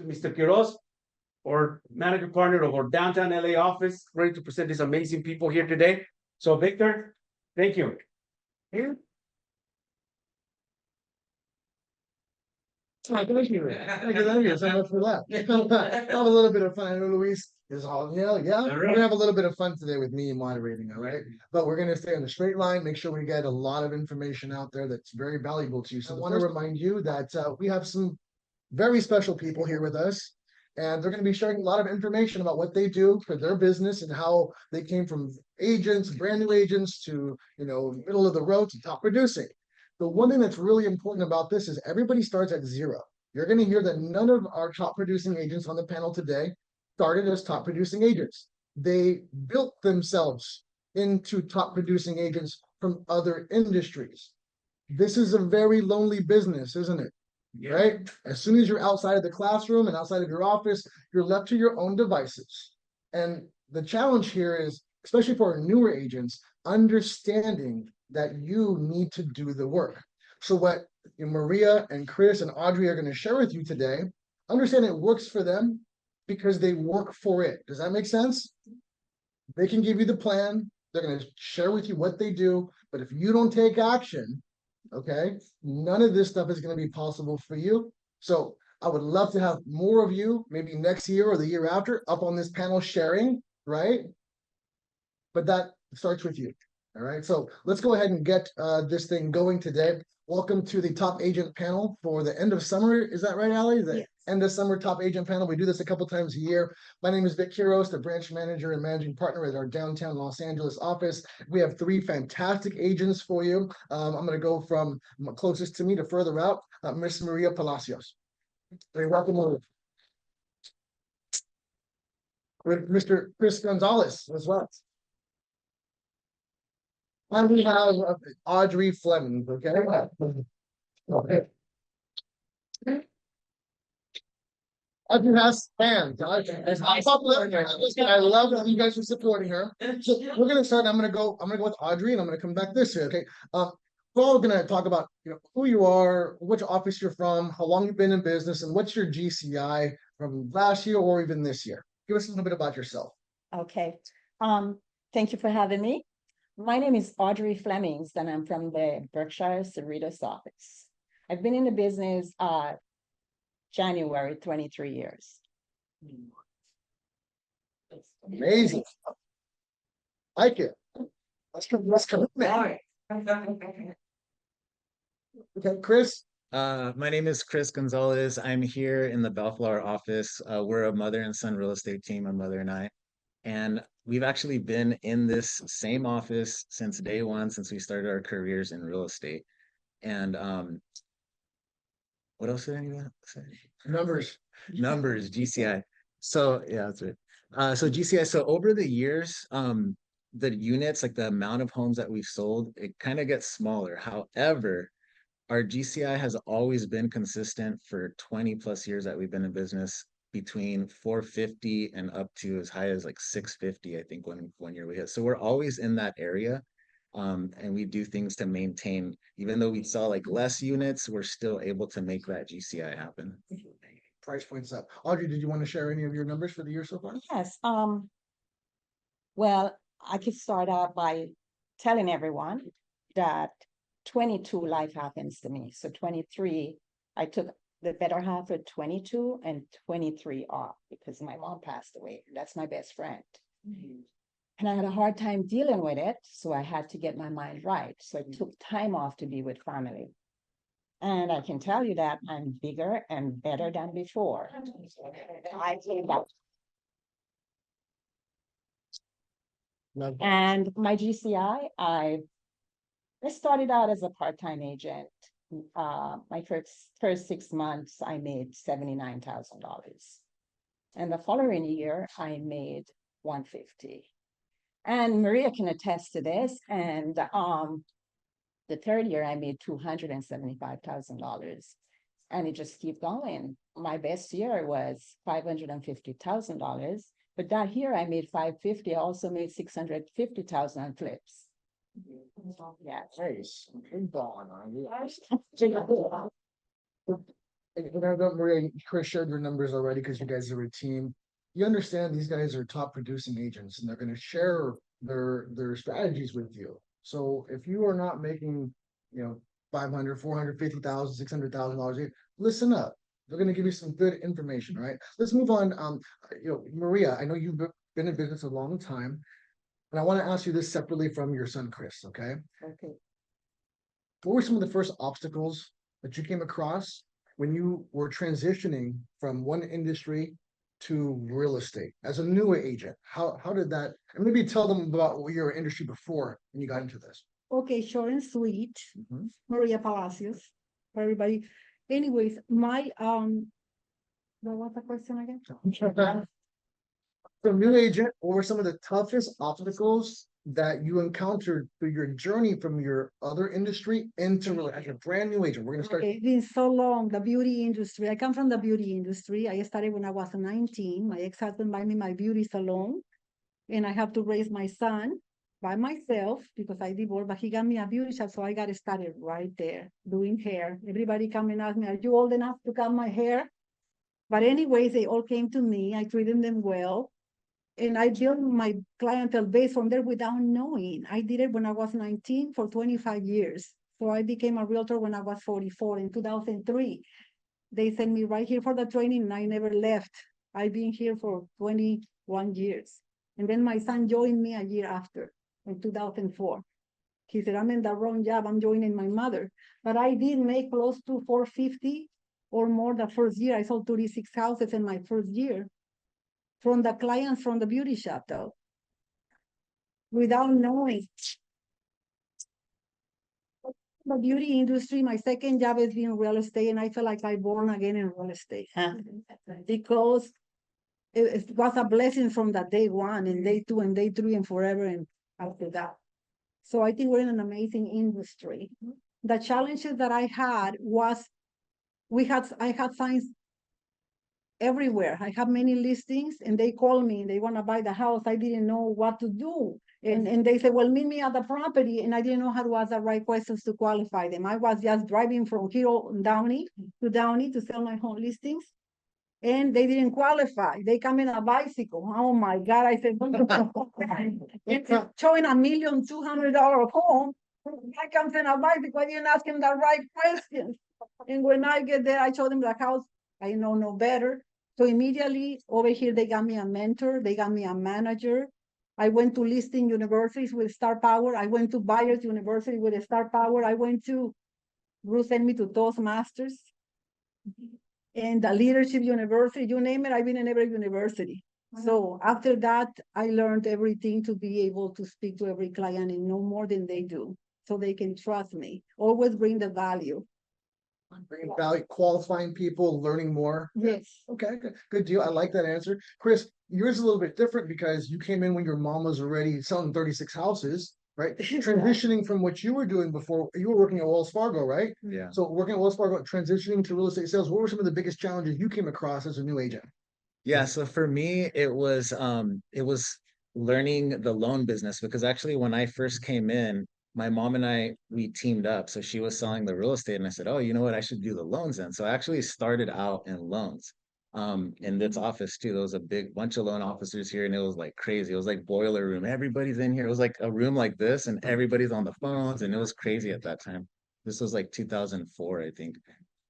to Mr. Quiroz, our manager partner of our downtown LA office, ready to present these amazing people here today. So Victor, thank you. Here. Thank you so much for that. Have a little bit of fun. I know Luis is all, yeah. We're gonna have a little bit of fun today with me moderating, all right? But we're gonna stay on the straight line, make sure we get a lot of information out there that's very valuable to you. So I want to remind you that we have some very special people here with us, and they're going to be sharing a lot of information about what they do for their business and how they came from agents, brand new agents, to middle of the road to top producing. The one thing that's really important about this is everybody starts at zero. You're going to hear that none of our top producing agents on the panel today started as top producing agents. They built themselves into top producing agents from other industries. This is a very lonely business, isn't it? Yeah. Right? As soon as you're outside of the classroom and outside of your office, you're left to your own devices. And the challenge here is, especially for our newer agents, understanding that you need to do the work. So what Maria and Chris and Audrey are going to share with you today, understand it works for them because they work for it. Does that make sense? They can give you the plan. They're going to share with you what they do. But if you don't take action, okay, none of this stuff is going to be possible for you. So I would love to have more of you, maybe next year or the year after, up on this panel sharing, right? But that starts with you. All right, so let's go ahead and get this thing going today. Welcome to the top agent panel for the end of summer. Is that right, Allie? Yes. End of summer top agent panel. We do this a couple times a year. My name is Vic Quiroz, the branch manager and managing partner at our downtown Los Angeles office. We have 3 fantastic agents for you. I'm going to go from closest to me to further out. Miss Maria Palacios. Very welcome over. Mr. Chris Gonzales as well. And we have Audrey Flemmings, okay? Okay. Audrey has fans. I love that you guys are supporting her. So we're gonna start. I'm gonna go with Audrey, and I'm gonna come back this way, okay? We're all gonna talk about who you are, which office you're from, how long you've been in business, and what's your GCI from last year or even this year. Give us a little bit about yourself. Okay. Thank you for having me. My name is Audrey Flemmings, and I'm from the Berkshire Cerritos office. I've been in the business January, 23 years. Amazing. Like it. Let's come. Okay, Chris. My name is Chris Gonzales. I'm here in the Bellflower office. We're a mother and son real estate team, my mother and I. And we've actually been in this same office since day one, since we started our careers in real estate. And what else did I say? Numbers, GCI. So yeah, that's it. So GCI. So over the years, the units, like the amount of homes that we've sold, it kind of gets smaller. However, our GCI has always been consistent for 20 plus years that we've been in business, between 450 and up to as high as like 650, I think, one year we hit. So we're always in that area. And we do things to maintain, even though we sell like less units, we're still able to make that GCI happen. Price points up. Audrey, did you want to share any of your numbers for the year so far? Yes. Well, I could start out by telling everyone that 22 life happens to me. So 23, I took the better half of 22 and 23 off because my mom passed away. That's my best friend. Mm-hmm. And I had a hard time dealing with it. So I had to get my mind right. So I took time off to be with family. And I can tell you that I'm bigger and better than before. I came back. And my GCI, I started out as a part-time agent. My first 6 months, I made $79,000. And the following year, I made $150,000. And Maria can attest to this. And the third year, I made $275,000. And it just keep going. My best year was $550,000. But that year, I made $550,000. I also made $650,000 on flips. Yeah. Nice. And I know, Maria, Chris shared your numbers already because you guys are a team. You understand these guys are top producing agents and they're gonna share their strategies with you. So if you are not making, 500, 450,000, $600,000, listen up. They're gonna give you some good information, right? Let's move on. Maria, I know you've been in business a long time. And I want to ask you this separately from your son, Chris, okay? Okay. What were some of the first obstacles that you came across when you were transitioning from one industry to real estate as a new agent? How did that, and maybe tell them about your industry before when you got into this. Okay, short and sweet. Mhm. Maria Palacios, for everybody. Anyways, what was the question again? From new agent, what were some of the toughest obstacles that you encountered through your journey from your other industry into as a brand new agent? We're gonna start. Okay, it's been so long, the beauty industry. I come from the beauty industry. I started when I was 19. My ex-husband bought me my beauty salon, and I have to raise my son by myself because I divorced, but he got me a beauty shop, so I got started right there doing hair. Everybody come and ask me, are you old enough to cut my hair? But anyways, they all came to me. I treated them well. And I built my clientele base from there without knowing. I did it when I was 19 for 25 years. So I became a realtor when I was 44 in 2003. They sent me right here for the training and I never left. I've been here for 21 years. And then my son joined me a year after in 2004. He said, I'm in the wrong job. I'm joining my mother. But I did make close to 450 or more the first year. I sold 36 houses in my first year. From the clients from the beauty shop, though, without knowing. The beauty industry, my second job is being real estate, and I feel like I born again in real estate because it was a blessing from the day one and day two and day three and forever and after that. So I think we're in an amazing industry. The challenges that I had was I had signs everywhere. I have many listings and they call me and they want to buy the house. I didn't know what to do. And they said, well, meet me at the property. And I didn't know how to ask the right questions to qualify them. I was just driving from here Downey to sell my home listings. And they didn't qualify. They come in a bicycle. Oh my God. I said, it's showing $1,200,000 home. I comes in a bicycle. I didn't ask him the right questions. And when I get there, I show them the house. I know no better. So immediately over here, they got me a mentor. They got me a manager. I went to listing universities with Star Power. I went to Buyers University with Star Power. I went to, Bruce sent me to Toastmasters and the Leadership University, you name it, I've been in every university. So after that, I learned everything to be able to speak to every client and know more than they do. So they can trust me. Always bring the value. Bringing value, qualifying people, learning more. Yes. Okay, good deal. I like that answer. Chris, yours is a little bit different because you came in when your mom was already selling 36 houses, right? Transitioning from what you were doing before, you were working at Wells Fargo, right? Yeah. So working at Wells Fargo, transitioning to real estate sales, what were some of the biggest challenges you came across as a new agent? Yeah, so for me, it was learning the loan business because actually when I first came in, my mom and we teamed up. So she was selling the real estate and I said, oh, you know what, I should do the loans then. So I actually started out in loans. In this office too, there was a big bunch of loan officers here and it was like crazy. It was like boiler room. Everybody's in here. It was like a room like this and everybody's on the phones and it was crazy at that time. This was like 2004, I think.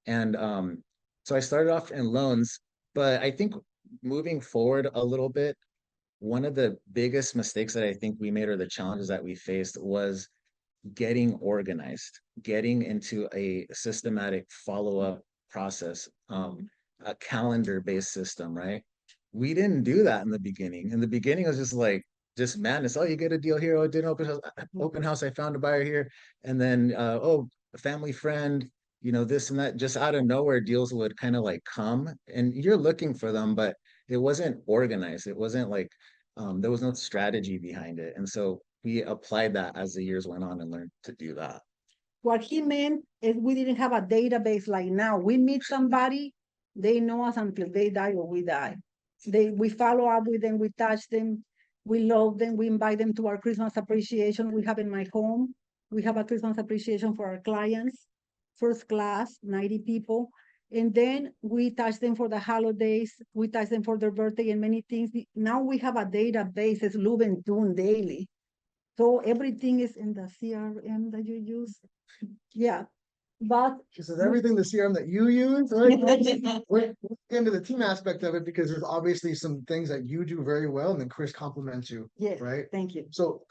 And so I started off in loans, but I think moving forward a little bit, one of the biggest mistakes that I think we made or the challenges that we faced was getting organized, getting into a systematic follow-up process, a calendar-based system, right? We didn't do that in the beginning. In the beginning, it was just madness. Oh, you get a deal here. Oh, it didn't open house. I found a buyer here. And then, oh, a family friend, this and that, just out of nowhere, deals would kind of like come and you're looking for them, but it wasn't organized. It wasn't like, there was no strategy behind it. And so we applied that as the years went on and learned to do that. What he meant is we didn't have a database like now. We meet somebody, they know us until they die or we die. We follow up with them, we touch them, we love them, we invite them to our Christmas appreciation. We have in my home, we have a Christmas appreciation for our clients, first class, 90 people. And then we touch them for the holidays, we touch them for their birthday and many things. Now we have a database, it's Lubentune daily. So everything is in the CRM that you use. Yeah, but She says everything the CRM that you use, right? We're into the team aspect of it because there's obviously some things that you do very well, and then Chris compliments you, yes, right? thank you. So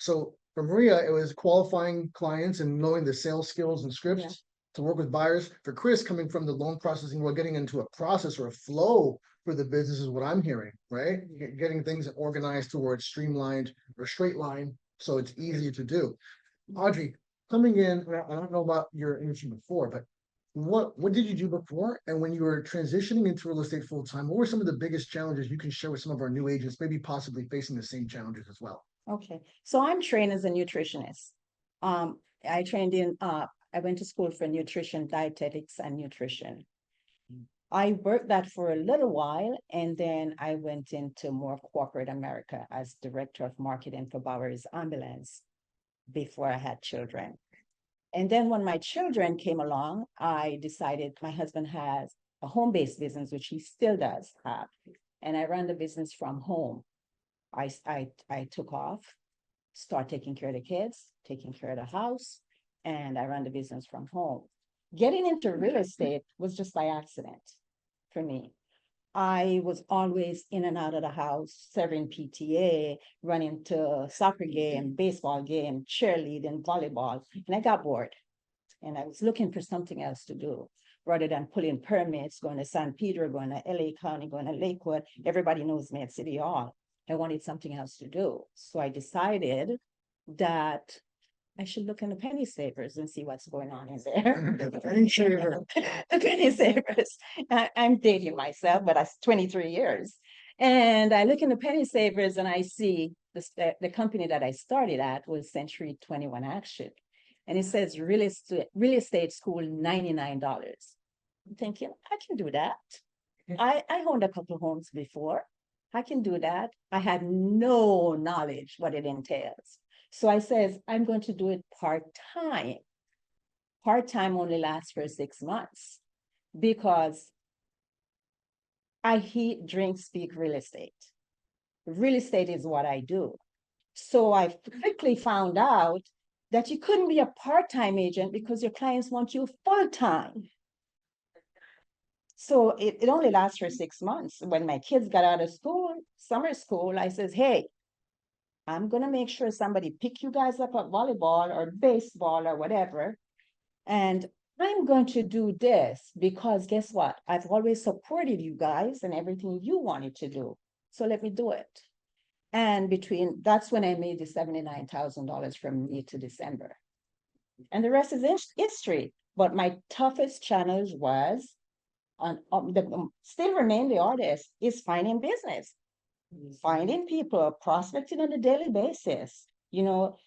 for Maria, it was qualifying clients and knowing the sales skills and scripts Yeah. to work with buyers. For Chris, coming from the loan processing, we're getting into a process or a flow for the business is what I'm hearing, right? Getting things organized towards streamlined or straight line, so it's easier to do. Audrey, coming in, I don't know about your industry before, but what did you do before? And when you were transitioning into real estate full time, what were some of the biggest challenges you can share with some of our new agents, maybe possibly facing the same challenges as well? Okay, so I'm trained as a nutritionist. I trained in, I went to school for nutrition, dietetics and nutrition. I worked that for a little while, and then I went into more corporate America as director of marketing for Bowers Ambulance before I had children. And then when my children came along, I decided my husband has a home-based business, which he still does have. And I ran the business from home. I took off, start taking care of the kids, taking care of the house, and I ran the business from home. Getting into real estate was just by accident for me. I was always in and out of the house, serving PTA, running to soccer game, baseball game, cheerleading, volleyball, and I got bored. And I was looking for something else to do rather than pulling permits, going to San Pedro, going to LA County, going to Lakewood. Everybody knows me at City Hall. I wanted something else to do. So I decided that I should look in the penny savers and see what's going on in there. The penny saver. The penny savers. I'm dating myself, but that's 23 years. And I look in the penny savers and I see the company that I started at was Century 21 Action. And it says real estate school, $99. I'm thinking, I can do that. I owned a couple of homes before. I can do that. I had no knowledge what it entails. So I says, I'm going to do it part-time. Part-time only lasts for 6 months because I eat, drink, speak real estate. Real estate is what I do. So I quickly found out that you couldn't be a part-time agent because your clients want you full-time. So it only lasts for 6 months. When my kids got out of school, summer school, I says, hey, I'm going to make sure somebody pick you guys up at volleyball or baseball or whatever. And I'm going to do this because guess what? I've always supported you guys and everything you wanted to do. So let me do it. And that's when I made the $79,000 from May to December. And the rest is history. But my toughest challenge was, still remain the artist, is finding business. Finding people, prospecting on a daily basis. You know,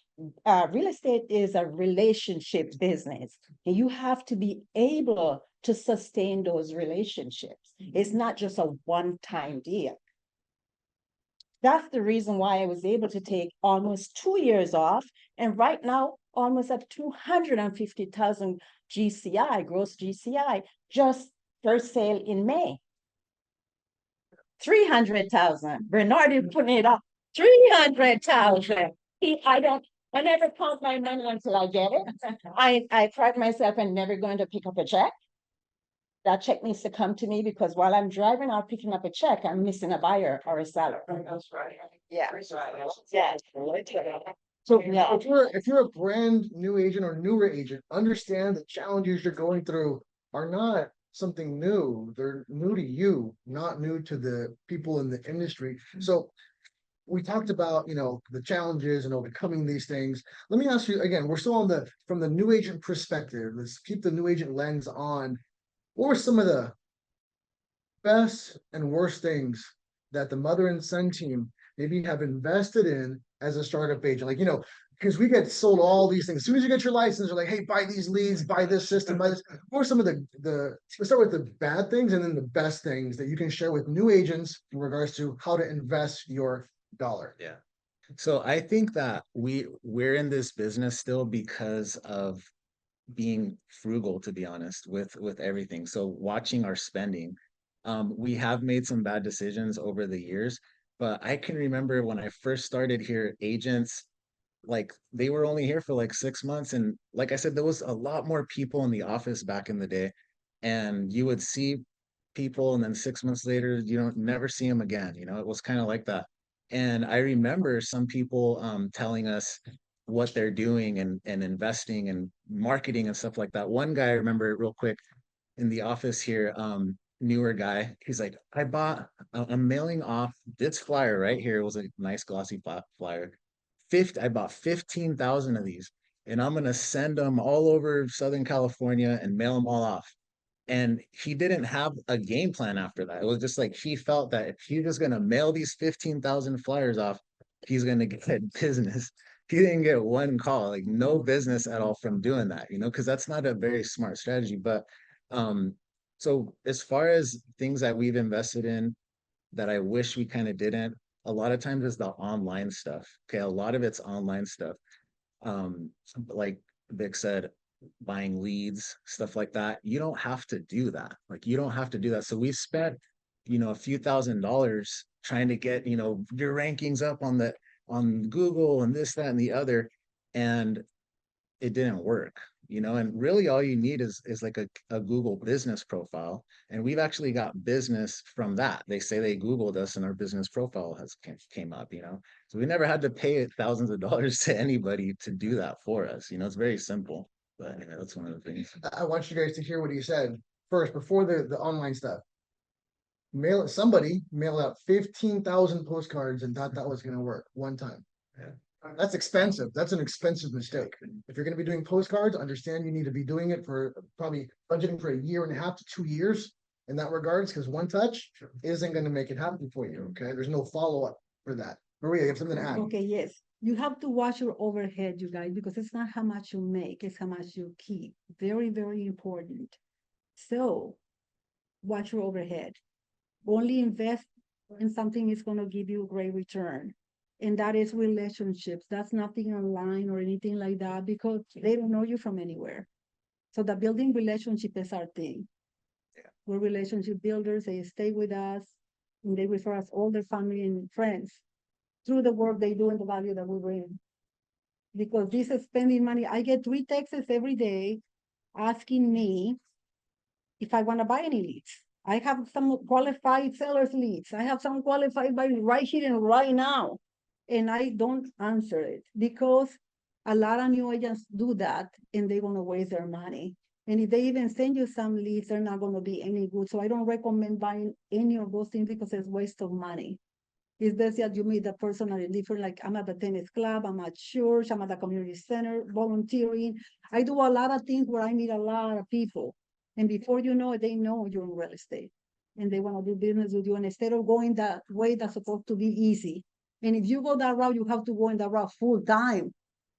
real estate is a relationship business. And you have to be able to sustain those relationships. It's not just a one-time deal. That's the reason why I was able to take almost 2 years off. And right now, almost at 250,000 GCI, gross GCI, just first sale in May. 300,000. Bernard is putting it up. 300,000. I never count my money until I get it. I pride myself in never going to pick up a check. That check needs to come to me because while I'm driving out picking up a check, I'm missing a buyer or a seller. That's right. Yeah. Yeah. So if you're a brand new agent or newer agent, understand the challenges you're going through are not something new. They're new to you, not new to the people in the industry. So we talked about, the challenges and overcoming these things. Let me ask you again, we're still from the new agent perspective. Let's keep the new agent lens on. What were some of the best and worst things that the mother and son team maybe have invested in as a startup agent? Like, because we get sold all these things. As soon as you get your license, you're like, hey, buy these leads, buy this system, buy this. What are some of let's start with the bad things and then the best things that you can share with new agents in regards to how to invest your dollar? Yeah. So I think that we're in this business still because of being frugal, to be honest, with everything. So watching our spending, we have made some bad decisions over the years, but I can remember when I first started here, agents, like they were only here for like 6 months, and like I said, there was a lot more people in the office back in the day, and you would see people, and then 6 months later you don't never see them again. It was kind of like that. And I remember some people telling us what they're doing and investing and marketing and stuff like that. One guy, I remember real quick, in the office here, newer guy, he's like, I'm mailing off this flyer right here. It was a nice glossy flyer. I bought 15,000 of these, and I'm gonna send them all over Southern California and mail them all off. And he didn't have a game plan after that. It was just like he felt that if he's just gonna mail these 15,000 flyers off, he's gonna get business. He didn't get one call, like no business at all from doing that, because that's not a very smart strategy. But so as far as things that we've invested in that I wish we kind of didn't, a lot of times is the online stuff. Okay, a lot of it's online stuff. Like Vic said, buying leads, stuff like that. You don't have to do that. Like you don't have to do that. So we spent, a few $1,000s trying to get, your rankings up on Google and this, that, and the other. And it didn't work, and really all you need is like a Google business profile. And we've actually got business from that. They say they Googled us and our business profile came up, so we never had to pay thousands of dollars to anybody to do that for us. It's very simple, but that's one of the things. I want you guys to hear what he said first before the online stuff. Somebody mailed out 15,000 postcards and thought that was going to work one time. Yeah. That's expensive. That's an expensive mistake. If you're going to be doing postcards, understand you need to be doing it for probably budgeting for 1.5 to 2 years in that regards, because one touch isn't going to make it happen for you. Okay. There's no follow-up for that. Maria, you have something to add? Okay, yes. You have to watch your overhead, you guys, because it's not how much you make, it's how much you keep. Very, very important. So watch your overhead. Only invest in something is going to give you a great return. And that is relationships. That's nothing online or anything like that, because they don't know you from anywhere. So the building relationship is our thing. Yeah. We're relationship builders. They stay with us, and they refer us all their family and friends through the work they do and the value that we bring. Because this is spending money. I get 3 texts every day asking me if I want to buy any leads. I have some qualified sellers leads. I have some qualified buyers right here and right now. And I don't answer it because a lot of new agents do that and they want to waste their money. And if they even send you some leads, they're not going to be any good. So I don't recommend buying any of those things because it's waste of money. It's best that you meet the person at a different, like I'm at the tennis club, I'm at church, I'm at the community center, volunteering. I do a lot of things where I meet a lot of people. And before you know it, they know you're in real estate and they want to do business with you. And instead of going that way, that's supposed to be easy. And if you go that route, you have to go in that route full time,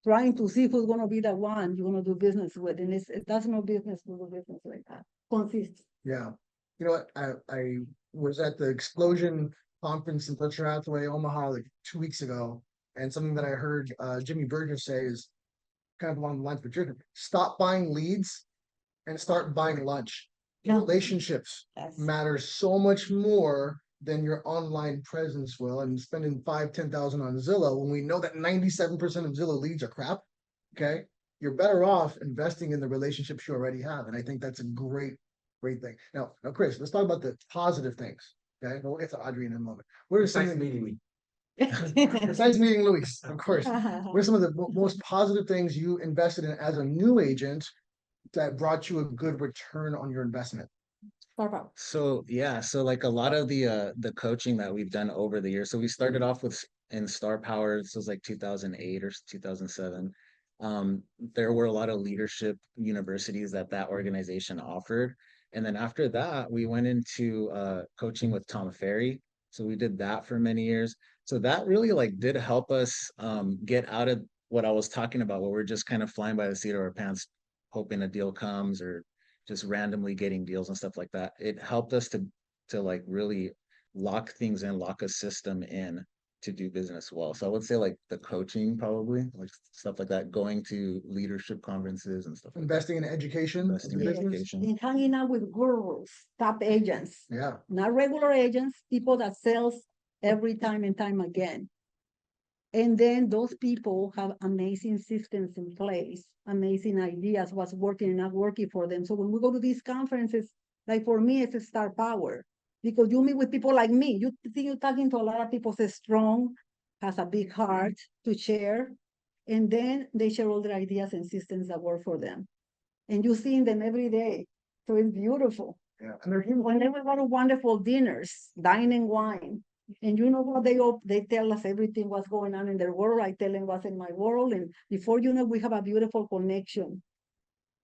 trying to see who's going to be the one you're going to do business with. And that's no business to do business like that. Consist. Yeah. You know what? I was at the Explosion conference in Berkshire, Hathaway, Omaha, like 2 weeks ago. And something that I heard Jimmy Berger say is kind of along the lines of Berger. Stop buying leads and start buying lunch. Yeah. Relationships Yes. matter so much more than your online presence will, and spending 5,000-10,000 on Zillow when we know that 97% of Zillow leads are crap. Okay, you're better off investing in the relationships you already have, and I think that's a great thing. Now, Chris, let's talk about the positive things. Okay, we'll get to Audrey in a moment. What are some Nice meeting me. besides meeting Luis, of course? What are some of the most positive things you invested in as a new agent that brought you a good return on your investment? So yeah, so like a lot of the coaching that we've done over the years. So we started off with in Star Power. This was like 2008 or 2007. There were a lot of leadership universities that organization offered, and then after that, we went into coaching with Tom Ferry. So we did that for many years. So that really like did help us get out of what I was talking about, where we're just kind of flying by the seat of our pants, hoping a deal comes or just randomly getting deals and stuff like that. It helped us to like really lock things in, lock a system in to do business well. So I would say like the coaching, probably, like stuff like that, going to leadership conferences and stuff like that. Investing in education, Investing in Yes. education. And hanging out with gurus, top agents, yeah. not regular agents, people that sells every time and time again. And then those people have amazing systems in place, amazing ideas, what's working and not working for them. So when we go to these conferences, like for me, it's a star power. Because you meet with people like me, you think you're talking to a lot of people that's strong, has a big heart to share, and then they share all their ideas and systems that work for them. And you see them every day. So it's beautiful. Yeah. And they're human. When they go to wonderful dinners, dine and wine, and you know what they tell us everything what's going on in their world. I tell them what's in my world, and before you know, we have a beautiful connection.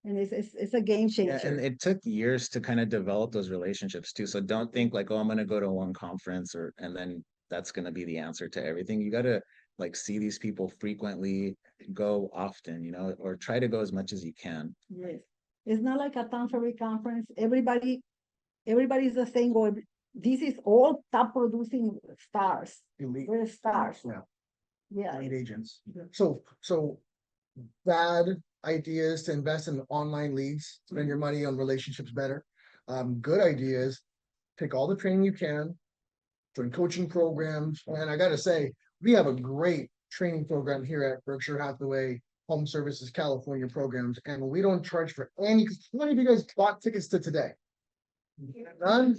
And it's a game Yeah, changer. and it took years to kind of develop those relationships too. So don't think like, oh, I'm gonna go to one conference and then that's gonna be the answer to everything. You gotta like see these people frequently, go often, or try to go as much as you can. Yes. It's not like a Tanfari conference. Everybody's the same. Or this is all top producing stars. Elite. We're stars. Yeah. Yeah. Lead agents. So bad ideas to invest in online leads, spend your money on relationships better. Good ideas, take all the training you can, join coaching programs. And I gotta say, we have a great training program here at Berkshire Hathaway HomeServices California programs, and we don't charge for any. How many of you guys bought tickets to today? None?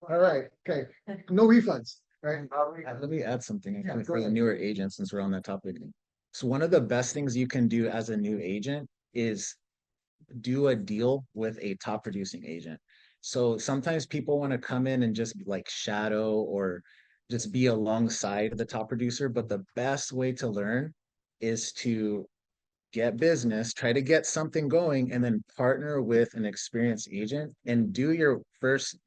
All right, okay, no refunds, right? Let me add something Yeah, actually go for the ahead. newer agents since we're on that topic. So one of the best things you can do as a new agent is do a deal with a top producing agent. So sometimes people want to come in and just like shadow or just be alongside the top producer, but the best way to learn is to get business, try to get something going, and then partner with an experienced agent and do your first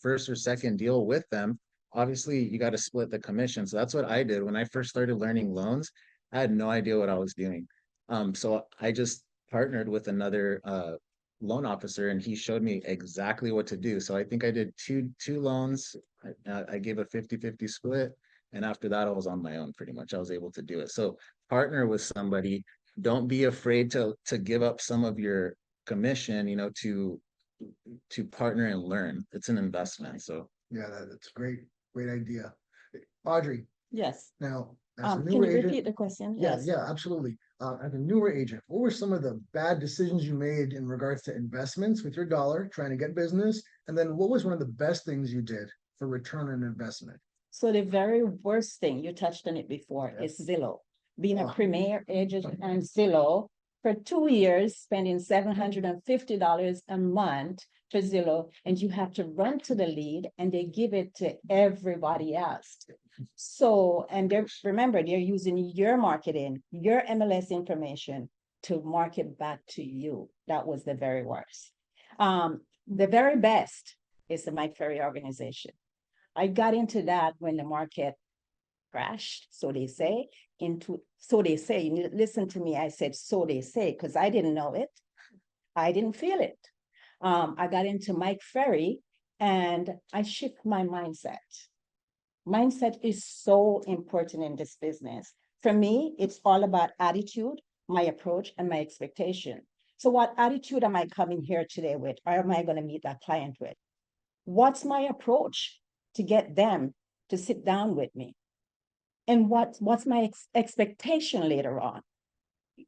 or second deal with them. Obviously, you got to split the commission. So that's what I did when I first started learning loans. I had no idea what I was doing. So I just partnered with another loan officer and he showed me exactly what to do. So I think I did two loans. I gave a 50-50 split. And after that, I was on my own pretty much. I was able to do it. So partner with somebody. Don't be afraid to give up some of your commission, to partner and learn. It's an investment. So Yeah, that's a great idea. Audrey, Yes. now, as a Can newer you repeat agent, the question? yeah, Yes. yeah, absolutely. As a newer agent, what were some of the bad decisions you made in regards to investments with your dollar, trying to get business? And then what was one of the best things you did for return on investment? So the very worst thing, you touched on it before, Yeah. is Zillow. Being a Oh. premier agent on Zillow for 2 years, spending $750 a month for Zillow, and you have to run to the lead and they give it to everybody else. So, and remember, they're using your marketing, your MLS information to market back to you. That was the very worst. The very best is the Mike Ferry organization. I got into that when the market crashed, so they say, listen to me, I said, so they say, because I didn't know it. I didn't feel it. I got into Mike Ferry and I shifted my mindset. Mindset is so important in this business. For me, it's all about attitude, my approach, and my expectation. So what attitude am I coming here today with, or am I going to meet that client with? What's my approach to get them to sit down with me? And what's my expectation later on?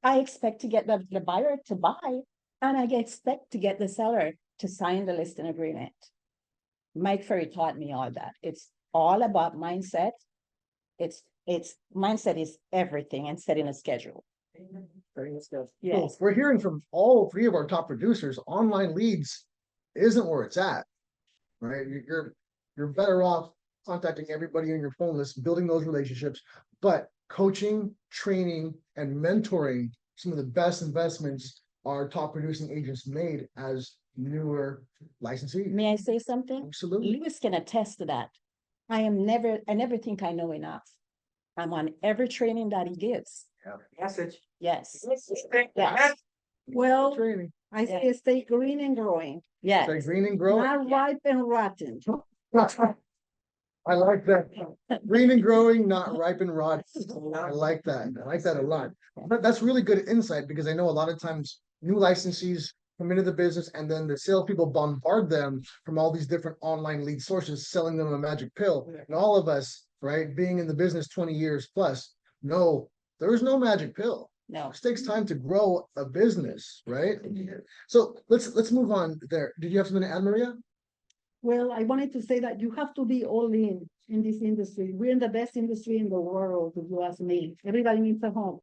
I expect to get the buyer to buy, and I expect to get the seller to sign the listing agreement. Mike Ferry taught me all that. It's all about mindset. It's mindset is everything, and setting a schedule. Yes. So we're hearing from all three of our top producers, online leads isn't where it's at, right? You're better off contacting everybody on your phone list, building those relationships, but coaching, training, and mentoring some of the best investments our top producing agents made as newer licensees. May I say something? Absolutely. Lewis can attest to that. I never think I know enough. I'm on every training that he gives. Message. Yes. Yes. Well, Training. I say stay green and growing, Stay Yes. green and grow. not ripe and rotten. I like that. Green and growing, not ripe and rot. I like that. I like that a lot. But that's really good insight because I know a lot of times new licensees come into the business and then the salespeople bombard them from all these different online lead sources, selling them a magic pill. And all of us, right, being in the business 20 years plus, know there is no magic pill. No, It takes time to grow a business, right? So let's move on there. Did you have something to add, Maria? Well, I wanted to say that you have to be all in this industry. We're in the best industry in the world, if you ask me. Everybody needs a home.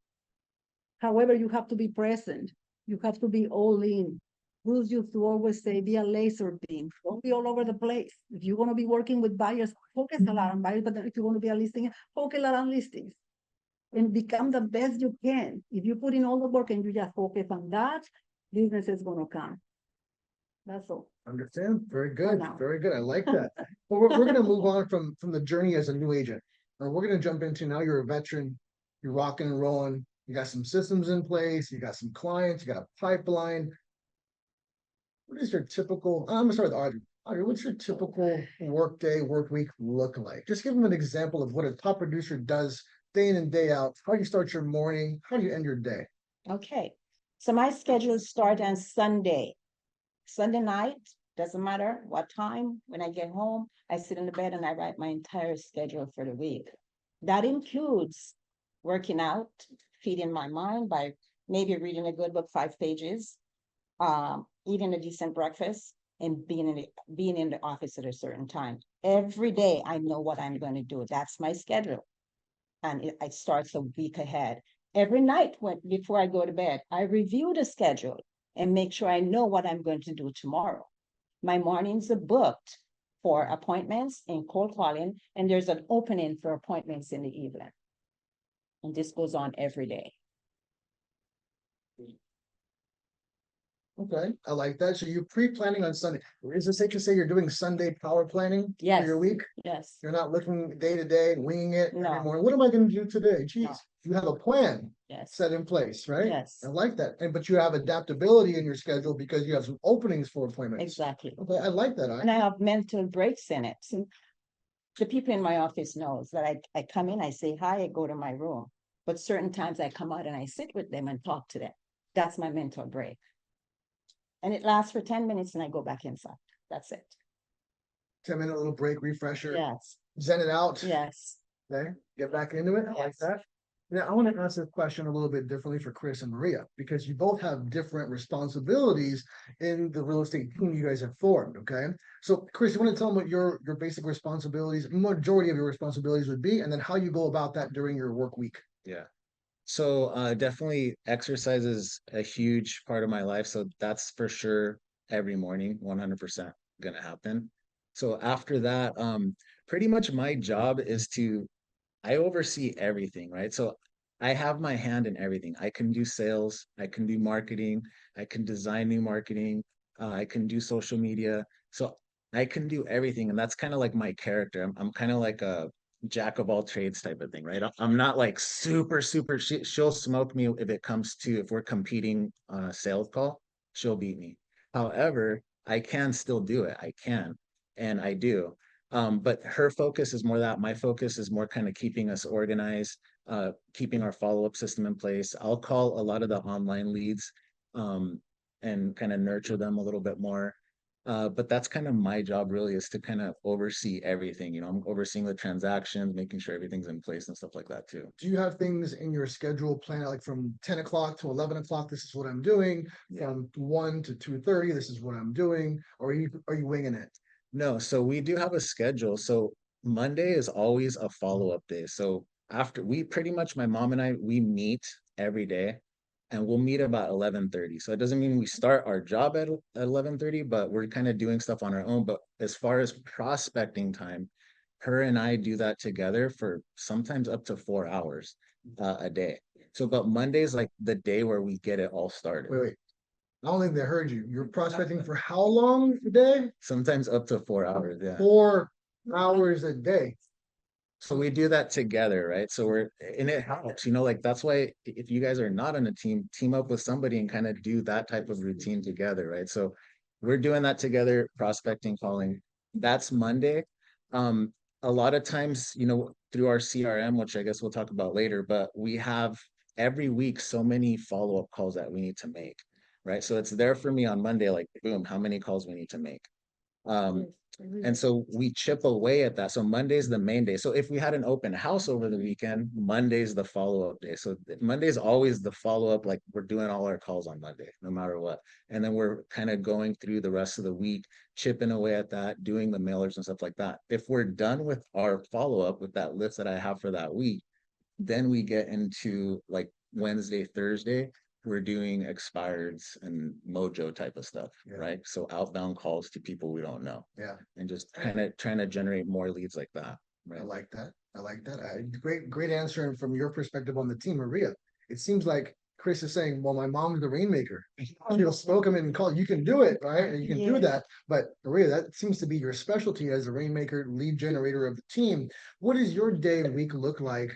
However, you have to be present. You have to be all in. Bruce used to always say, be a laser beam. Don't be all over the place. If you're going to be working with buyers, focus a lot on buyers. But then if you want to be a listing, focus a lot on listings. And become the best you can. If you put in all the work and you just focus on that, business is going to come. That's all. Understand? Very good. now. Very good. I like that. Well, we're going to move on from the journey as a new agent. And we're going to jump into now you're a veteran, you're rocking and rolling. You got some systems in place, you got some clients, you got a pipeline. What is your typical, I'm gonna start with Audrey. Audrey, what's your typical work day, work week look like? Just give them an example of what a top producer does day in and day out. How do you start your morning? How do you end your day? okay. So my schedule start on Sunday. Sunday night, doesn't matter what time, when I get home, I sit in the bed and I write my entire schedule for the week. That includes working out, feeding my mind by maybe reading a good book, 5 pages, eating a decent breakfast, and being in the office at a certain time. Every day I know what I'm going to do. That's my schedule. And it starts a week ahead. Every night before I go to bed, I review the schedule and make sure I know what I'm going to do tomorrow. My mornings are booked for appointments and cold calling, and there's an opening for appointments in the evening. And this goes on every day. Okay, I like that. So you're pre-planning on Sunday. Is it safe to say you're doing Sunday power planning for Yes. your week? Yes, You're not looking day to day and winging it No. anymore. What am I going to do today? Geez, No. you have a plan yes, set in place, right? yes, I like that. And but you have adaptability in your schedule because you have some openings for appointments. exactly. Okay, I like that. And I have mental breaks in it. So the people in my office knows that I come in, I say hi, I go to my room. But certain times I come out and I sit with them and talk to them. That's my mental break. And it lasts for 10 minutes and I go back inside. That's it. 10-minute little break, refresher, Yes, zen it out. yes. Okay, get back into it. I like Yes. that. Now, I want to ask this question a little bit differently for Chris and Maria, because you both have different responsibilities in the real estate team you guys have formed, okay? So, Chris, you want to tell them what your basic responsibilities, majority of your responsibilities would be, and then how you go about that during your work week? Yeah. So definitely exercise is a huge part of my life. So that's for sure every morning, 100% gonna happen. So after that, pretty much my job is I oversee everything, right? So I have my hand in everything. I can do sales, I can do marketing, I can design new marketing, I can do social media. So I can do everything. And that's kind of like my character. I'm kind of like a jack of all trades type of thing, right? I'm not like super, she'll smoke me if it comes to, if we're competing on a sales call, she'll beat me. However, I can still do it. I can, and I do. But her focus is more that my focus is more kind of keeping us organized, keeping our follow-up system in place. I'll call a lot of the online leads, and kind of nurture them a little bit more. But that's kind of my job really, is to kind of oversee everything. I'm overseeing the transactions, making sure everything's in place and stuff like that too. Do you have things in your schedule planned, like from 10 o'clock to 11 o'clock, this is what I'm doing, from 1 to 2:30, this is what I'm doing, or are you winging it? No, so we do have a schedule. So Monday is always a follow-up day. So after pretty much, my mom and I, we meet every day, and we'll meet about 11:30. So it doesn't mean we start our job at 11:30, but we're kind of doing stuff on our own. But as far as prospecting time, her and I do that together for sometimes up to 4 hours a day. So, but Monday's like the day where we get it all started. Wait. I don't think they heard you. You're prospecting for how long a day? Sometimes up to 4 hours, yeah. 4 hours a day. So we do that together, right? So and it helps, like that's why if you guys are not on a team up with somebody and kind of do that type of routine together, right? So we're doing that together, prospecting, calling. That's Monday. a lot of times, through our CRM, which I guess we'll talk about later, but we have every week so many follow-up calls that we need to make, right? So it's there for me on Monday, like boom, how many calls we need to make. And so we chip away at that. So Monday's the main day. So if we had an open house over the weekend, Monday's the follow-up day. So Monday's always the follow-up, like we're doing all our calls on Monday, no matter what. And then we're kind of going through the rest of the week, chipping away at that, doing the mailers and stuff like that. If we're done with our follow-up with that list that I have for that week, then we get into like Wednesday, Thursday, we're doing expireds and mojo type of stuff, Yeah. right? So outbound calls to people we don't know. Yeah. And just kind of trying to generate more leads like that. Right. I like that. I like that. Great answer. And from your perspective on the team, Maria, it seems like Chris is saying, well, my mom's the rainmaker. She'll spoke him in and call, you can do it, right? And you can do Yes. that. But Maria, that seems to be your specialty as a rainmaker, lead generator of the team. What does your day and week look like?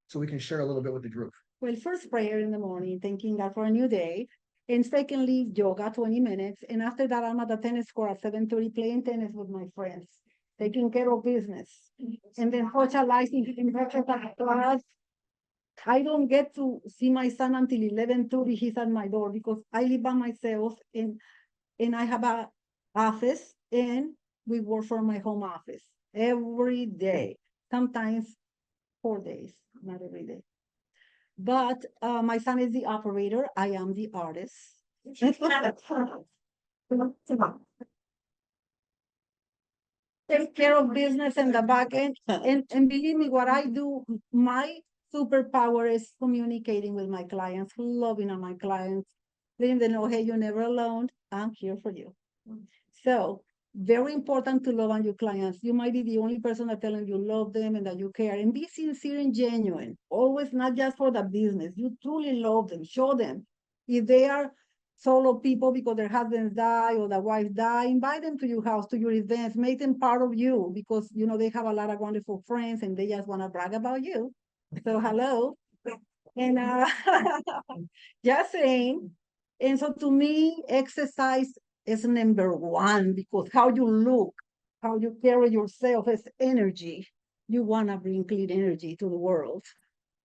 So we can share a little bit with the group. Well, first prayer in the morning, thanking God for a new day. And secondly, yoga, 20 minutes. And after that, I'm at the tennis court at 7:30 playing tennis with my friends, taking care of business. And then socializing in breakfast class. I don't get to see my son until 11:30. He's at my door because I live by myself and I have a office and we work from my home office every day, sometimes 4 days, not every day. But my son is the operator. I am the artist. Take care of business in the back end. And believe me, what I do, my superpower is communicating with my clients, loving on my clients, letting them know, hey, you're never alone. I'm here for you. So very important to love on your clients. You might be the only person that telling you love them and that you care, and be sincere and genuine. Always not just for the business. You truly love them. Show them. If they are solo people because their husbands die or the wife die, invite them to your house, to your events, make them part of you because they have a lot of wonderful friends and they just want to brag about you. So hello. And just saying. And so to me, exercise is number one because how you look, how you carry yourself is energy. You want to bring clean energy to the world.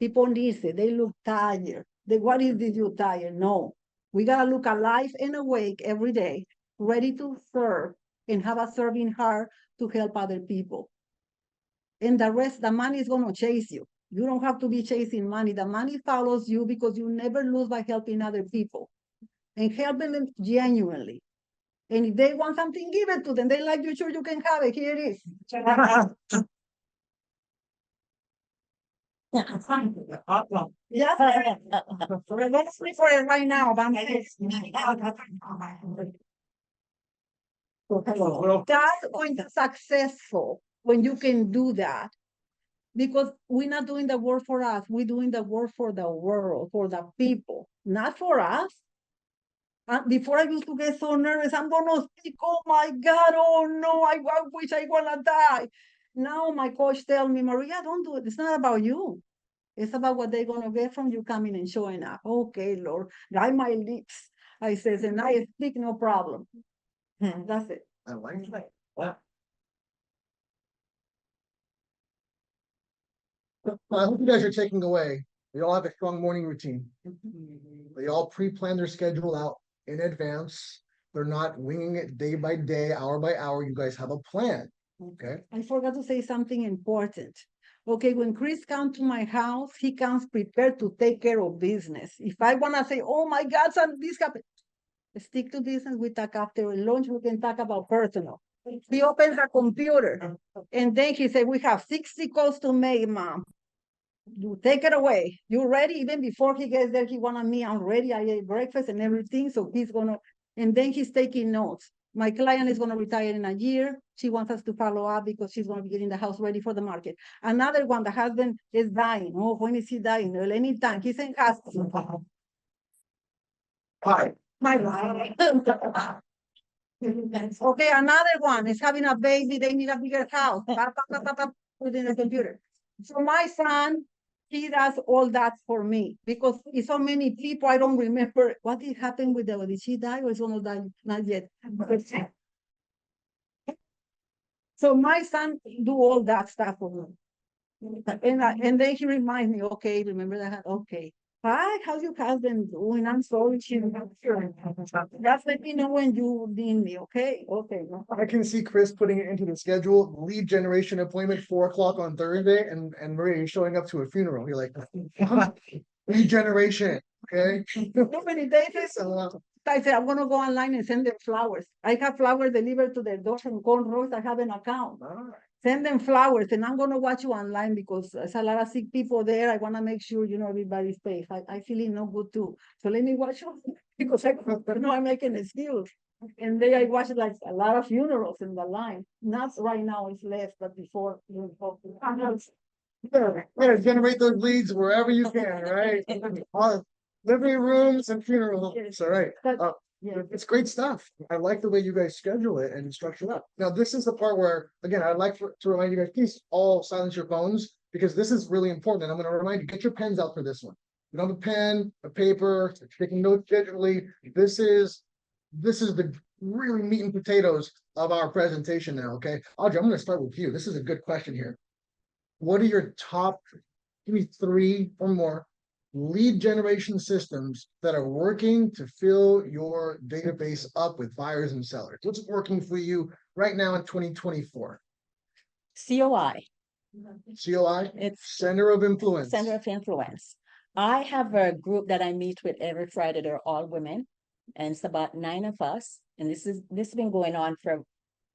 People need it. They look tired. What is this you tired? No. We got to look alive and awake every day, ready to serve and have a serving heart to help other people. And the rest, the money is going to chase you. You don't have to be chasing money. The money follows you because you never lose by helping other people and helping them genuinely. And if they want something, give it to them. They like you, sure you can have it. Here it is. Yeah. Let's wait for it right now. That's when you're successful, when you can do that. Because we're not doing the work for us. We're doing the work for the world, for the people, not for us. Before I used to get so nervous, I'm gonna speak, oh my God, oh no, I wish I wanna die. Now my coach tells me, Maria, don't do it. It's not about you. It's about what they're gonna get from you coming and showing up. Okay, Lord, guide my lips. I says, and I speak, no problem. That's it. I like that. Wow. I hope you guys are taking away. We all have a strong morning routine. They all pre-plan their schedule out in advance. They're not winging it day by day, hour by hour. You guys have a plan. Okay. I forgot to say something important. Okay, when Chris comes to my house, he comes prepared to take care of business. If I want to say, oh my God, son, this happened. Stick to business, we talk after lunch, we can talk about personal. He opens the computer and then he said, we have 60 calls to make, Mom. You take it away. You ready? Even before he gets there, he wanted me, I'm ready. I ate breakfast and everything. So he's gonna, and then he's taking notes. My client is gonna retire in a year. She wants us to follow up because she's gonna be getting the house ready for the market. Another one, the husband is dying. Oh, when is he dying? Well, anytime. He's in hospital. Hi. Okay, another one is having a baby. They need a bigger house. Within the computer. So my son, he does all that for me because it's so many people. I don't remember what did happen with did she die or is almost die? Not yet. So my son do all that stuff for me. And then he reminds me, okay, remember that? Okay. Hi, how's your husband doing? I'm sorry, just let me know when you need me, okay? Okay. I can see Chris putting it into the schedule, lead generation appointment, 4 o'clock on Thursday, and Maria showing up to a funeral. You're like, lead generation, okay? So many days. I said, I'm gonna go online and send them flowers. I have flowers delivered to their door from Cornrows. I have an account. Send them flowers, and I'm gonna watch you online because there's a lot of sick people there. I wanna make sure, everybody's safe. I feeling no good too. So let me watch you because I'm making a skill. And then I watched like a lot of funerals in the line. Not right now, it's less, but before. Yeah, generate those leads wherever you can, right? Living rooms and funeral homes, all right. Yeah. It's great stuff. I like the way you guys schedule it and structure it up. Now, this is the part where, again, I'd like to remind you guys, please all silence your phones because this is really important. And I'm going to remind you, get your pens out for this one. You don't have a pen, a paper, taking notes digitally. This is the really meat and potatoes of our presentation now, okay? Audrey, I'm going to start with you. This is a good question here. What are your top, give me 3 or more lead generation systems that are working to fill your database up with buyers and sellers? What's working for you right now in 2024? COI, COI, it's center of influence. center of influence. I have a group that I meet with every Friday. They're all women, and it's about 9 of us. And this has been going on for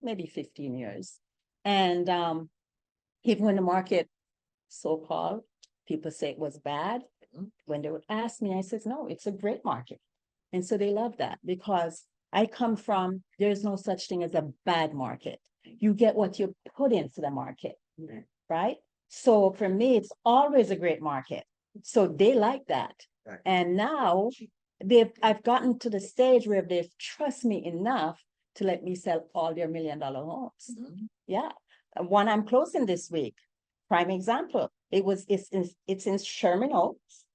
maybe 15 years. And even when the market, so-called, people say it was bad, when they would ask me, I said, no, it's a great market. And so they love that because I come from, there's no such thing as a bad market. You get what you put into the market, right? So for me, it's always a great market. So they like that. Right. And now I've gotten to the stage where they trust me enough to let me sell all their $1 million homes. Yeah. One I'm closing this week, prime example. It's in Sherman Oaks,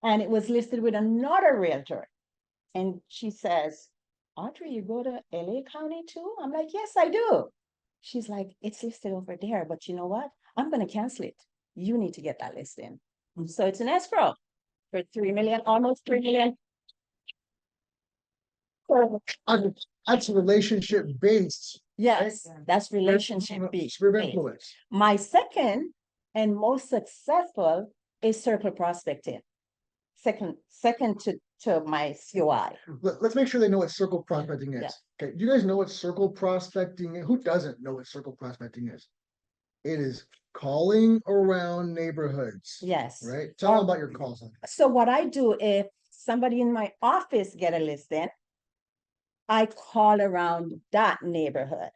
and it was listed with another realtor. And she says, Audrey, you go to LA County too? I'm like, yes, I do. She's like, it's listed over there, but you know what? I'm going to cancel it. You need to get that listing. So it's an escrow for 3 million, almost 3 million. That's relationship based. Yes, that's relationship based. Sphere of influence. My second and most successful is circle prospecting. Second to my COI. Let's make sure they know what circle prospecting is. Yeah. Okay, do you guys know what circle prospecting is? Who doesn't know what circle prospecting is? It is calling around neighborhoods. Yes. Right? Tell them about your calls. So what I do, if somebody in my office get a listing, I call around that neighborhood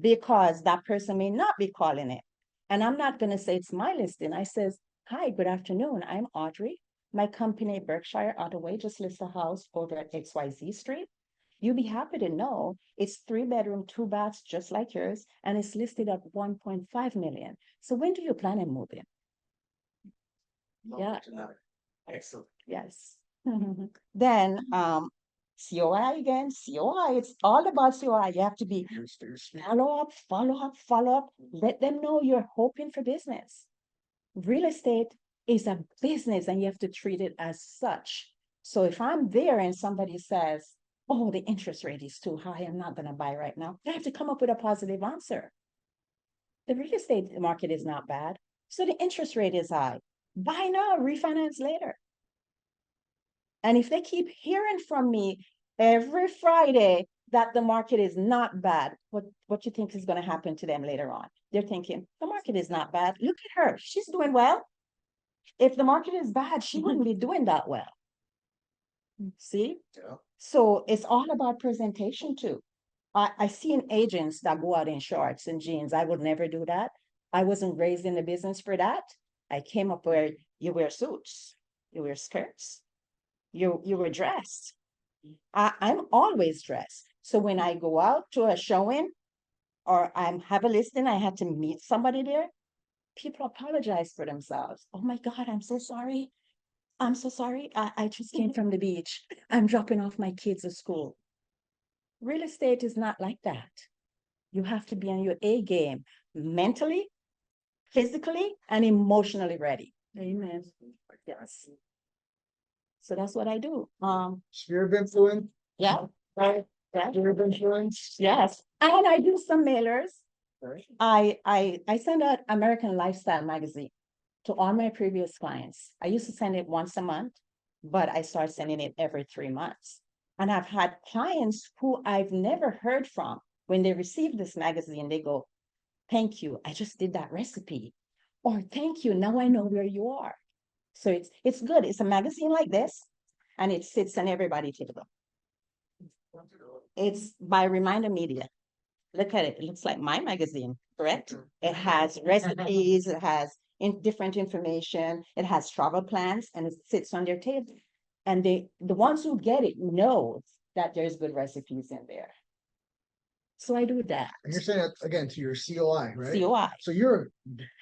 because that person may not be calling it. And I'm not going to say it's my listing. I says, hi, good afternoon. I'm Audrey. My company, Berkshire Hathaway, just listed a house over at XYZ Street. You'll be happy to know it's 3-bedroom, 2 baths, just like yours, and it's listed at 1.5 million. So when do you plan on moving? Yeah. Excellent. Yes. Then COI again, COI, it's all about COI. You have to be follow up. Let them know you're hoping for business. Real estate is a business and you have to treat it as such. So if I'm there and somebody says, oh, the interest rate is too high, I'm not going to buy right now, I have to come up with a positive answer. The real estate market is not bad. So the interest rate is high. Buy now, refinance later. And if they keep hearing from me every Friday that the market is not bad, what you think is going to happen to them later on? They're thinking, the market is not bad. Look at her. She's doing well. If the market is bad, she wouldn't be doing that well. See? Yeah. So it's all about presentation too. I see in agents that go out in shorts and jeans. I would never do that. I wasn't raised in the business for that. I came up where you wear suits, you wear skirts, you were dressed. I'm always dressed. So when I go out to a showing or I have a listing, I had to meet somebody there. People apologize for themselves. Oh my God, I'm so sorry. I'm so sorry. I just came from the beach. I'm dropping off my kids at school. Real estate is not like that. You have to be on your A game, mentally, physically, and emotionally ready. Amen. Yes. So that's what I do. Sphere of influence, Yeah. Right. Yeah. sphere of influence. Yes. And I do some mailers. Right. I send out American Lifestyle magazine to all my previous clients. I used to send it once a month, but I started sending it every 3 months. And I've had clients who I've never heard from. When they receive this magazine, they go, thank you, I just did that recipe. Or thank you, now I know where you are. So it's good. It's a magazine like this, and it sits on everybody's table. It's by Reminder Media. Look at it. It looks like my magazine, correct? It has recipes, it has different information, it has travel plans, and it sits on their table. And the ones who get it know that there's good recipes in there. So I do that. And you're saying that again to your COI, right? COI, So you're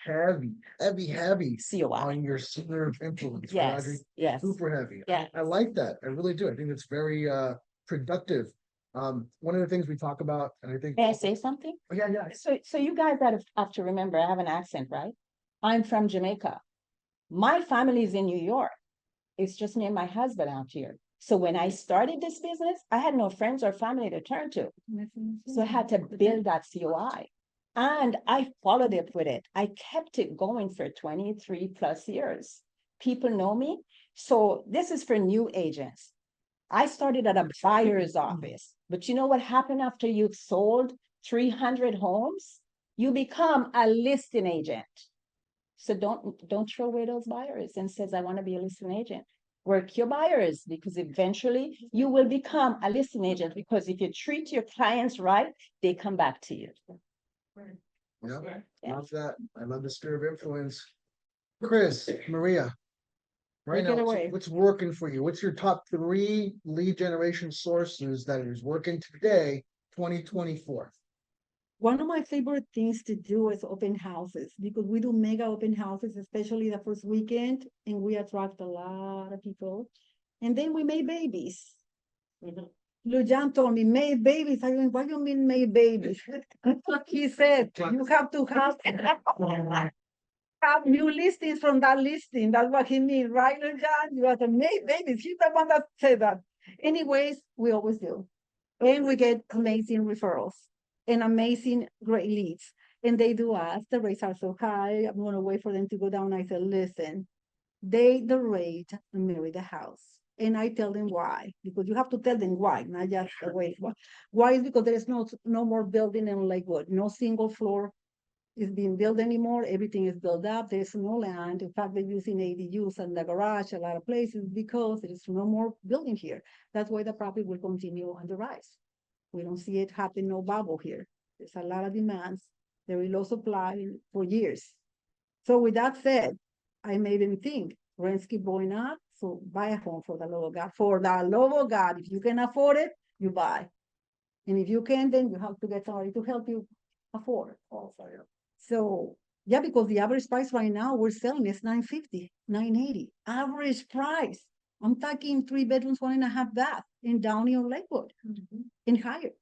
heavy COI. on your sphere of influence, right, Audrey? Yes, yes, Super heavy. yeah. I like that. I really do. I think it's very productive. One of the things we talk about, and I think. May I say something? Oh, yeah, yeah. So you guys have to remember, I have an accent, right? I'm from Jamaica. My family is in New York. It's just me and my husband out here. So when I started this business, I had no friends or family to turn to. So I had to build that COI. And I followed up with it. I kept it going for 23 plus years. People know me. So this is for new agents. I started at a buyer's office, but you know what happened after you've sold 300 homes? You become a listing agent. So don't throw away those buyers and says, I want to be a listing agent. Work your buyers, because eventually you will become a listing agent, because if you treat your clients right, they come back to you. Yeah, Yeah. love that. I love the sphere of influence. Chris, Maria. Right Take it now, away. what's working for you? What's your top 3 lead generation sources that is working today, 2024? One of my favorite things to do is open houses, because we do mega open houses, especially the first weekend, and we attract a lot of people. And then we make babies. Lujan told me, made babies. I went, what do you mean made babies? He said, you have to have new listings from that listing. That's what he means, right, Lujan? You have to make babies. He's the one that said that. Anyways, we always do. And we get amazing referrals and amazing great leads. And they do ask, the rates are so high, I'm gonna wait for them to go down. I said, listen, date the rate and marry the house. And I tell them why, because you have to tell them why, not just the way. Why is because there is no more building in Lakewood. No single floor is being built anymore. Everything is built up. There's no land. In fact, they're using ADUs and the garage, a lot of places, because there is no more building here. That's why the property will continue on the rise. We don't see it happen, no bubble here. There's a lot of demands. There is low supply for years. So with that said, I made them think, rents keep going up, so buy a home for the love of God. For the love of God, if you can afford it, you buy. And if you can, then you have to get somebody to help you afford also. So yeah, because the average price right now we're selling is $950, $980. Average price. I'm talking 3 bedrooms, 1.5 bath in Downey or Lakewood and higher.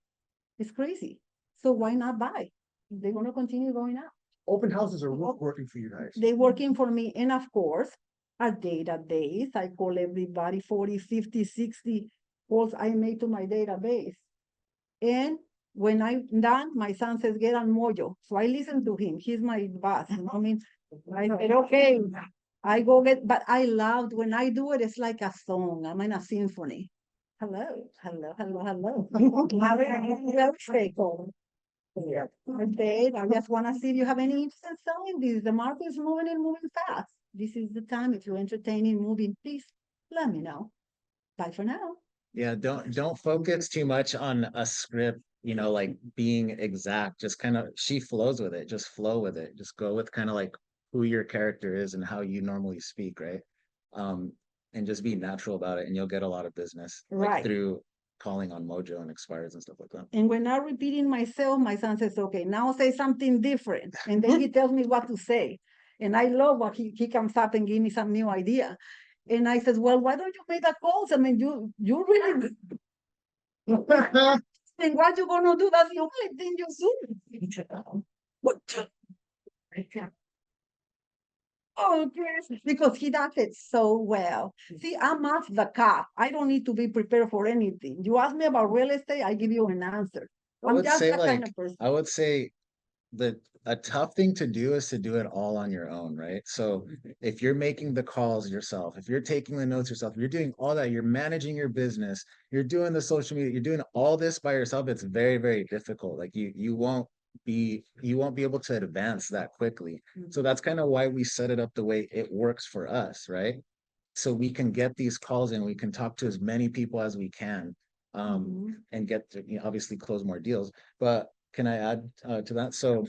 It's crazy. So why not buy? They're gonna continue going up. Open houses are working for you guys. They're working for me. And of course, our database, I call everybody 40, 50, 60 calls I made to my database. And when I'm done, my son says, get on Mojo. So I listen to him. He's my boss. You know what I mean? I said, okay, I go get, but I loved when I do it, it's like a song. I'm in a symphony. Hello, hello, hello, hello. Yeah. I just want to see if you have any interest in selling this. The market is moving and moving fast. This is the time. If you're entertaining moving, please let me know. Bye for now. Yeah, don't focus too much on a script, you know, like being exact. Just kind of, she flows with it. Just flow with it. Just go with kind of like who your character is and how you normally speak, right? And just be natural about it, and you'll get a lot of business, like Right. through calling on Mojo and expires and stuff like that. And when I'm repeating myself, my son says, okay, now say something different. And then he tells me what to say. And I love what he comes up and give me some new idea. And I said, well, why don't you make the calls? I mean, you really Then what you gonna do? That's the only thing you do. What? Oh, yes, because he does it so well. See, I'm off the cuff. I don't need to be prepared for anything. You ask me about real estate, I give you an answer. I I'm would just say that kind of person. I would say that a tough thing to do is to do it all on your own, right? So if you're making the calls yourself, if you're taking the notes yourself, if you're doing all that, you're managing your business, you're doing the social media, you're doing all this by yourself, it's very, very difficult. Like you won't be able to advance that quickly. So that's kind of why we set it up the way it works for us, right? So we can get these calls in, we can talk to as many people as we can, and get to, obviously close more deals. But can I add to that? So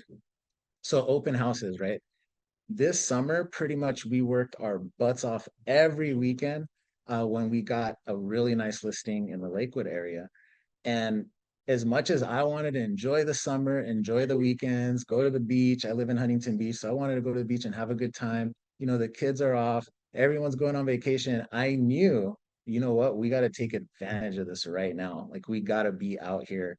open houses, right? This summer, pretty much we worked our butts off every weekend when we got a really nice listing in the Lakewood area. And as much as I wanted to enjoy the summer, enjoy the weekends, go to the beach, I live in Huntington Beach, so I wanted to go to the beach and have a good time. The kids are off, everyone's going on vacation. I knew, you know what, we got to take advantage of this right now. Like we got to be out here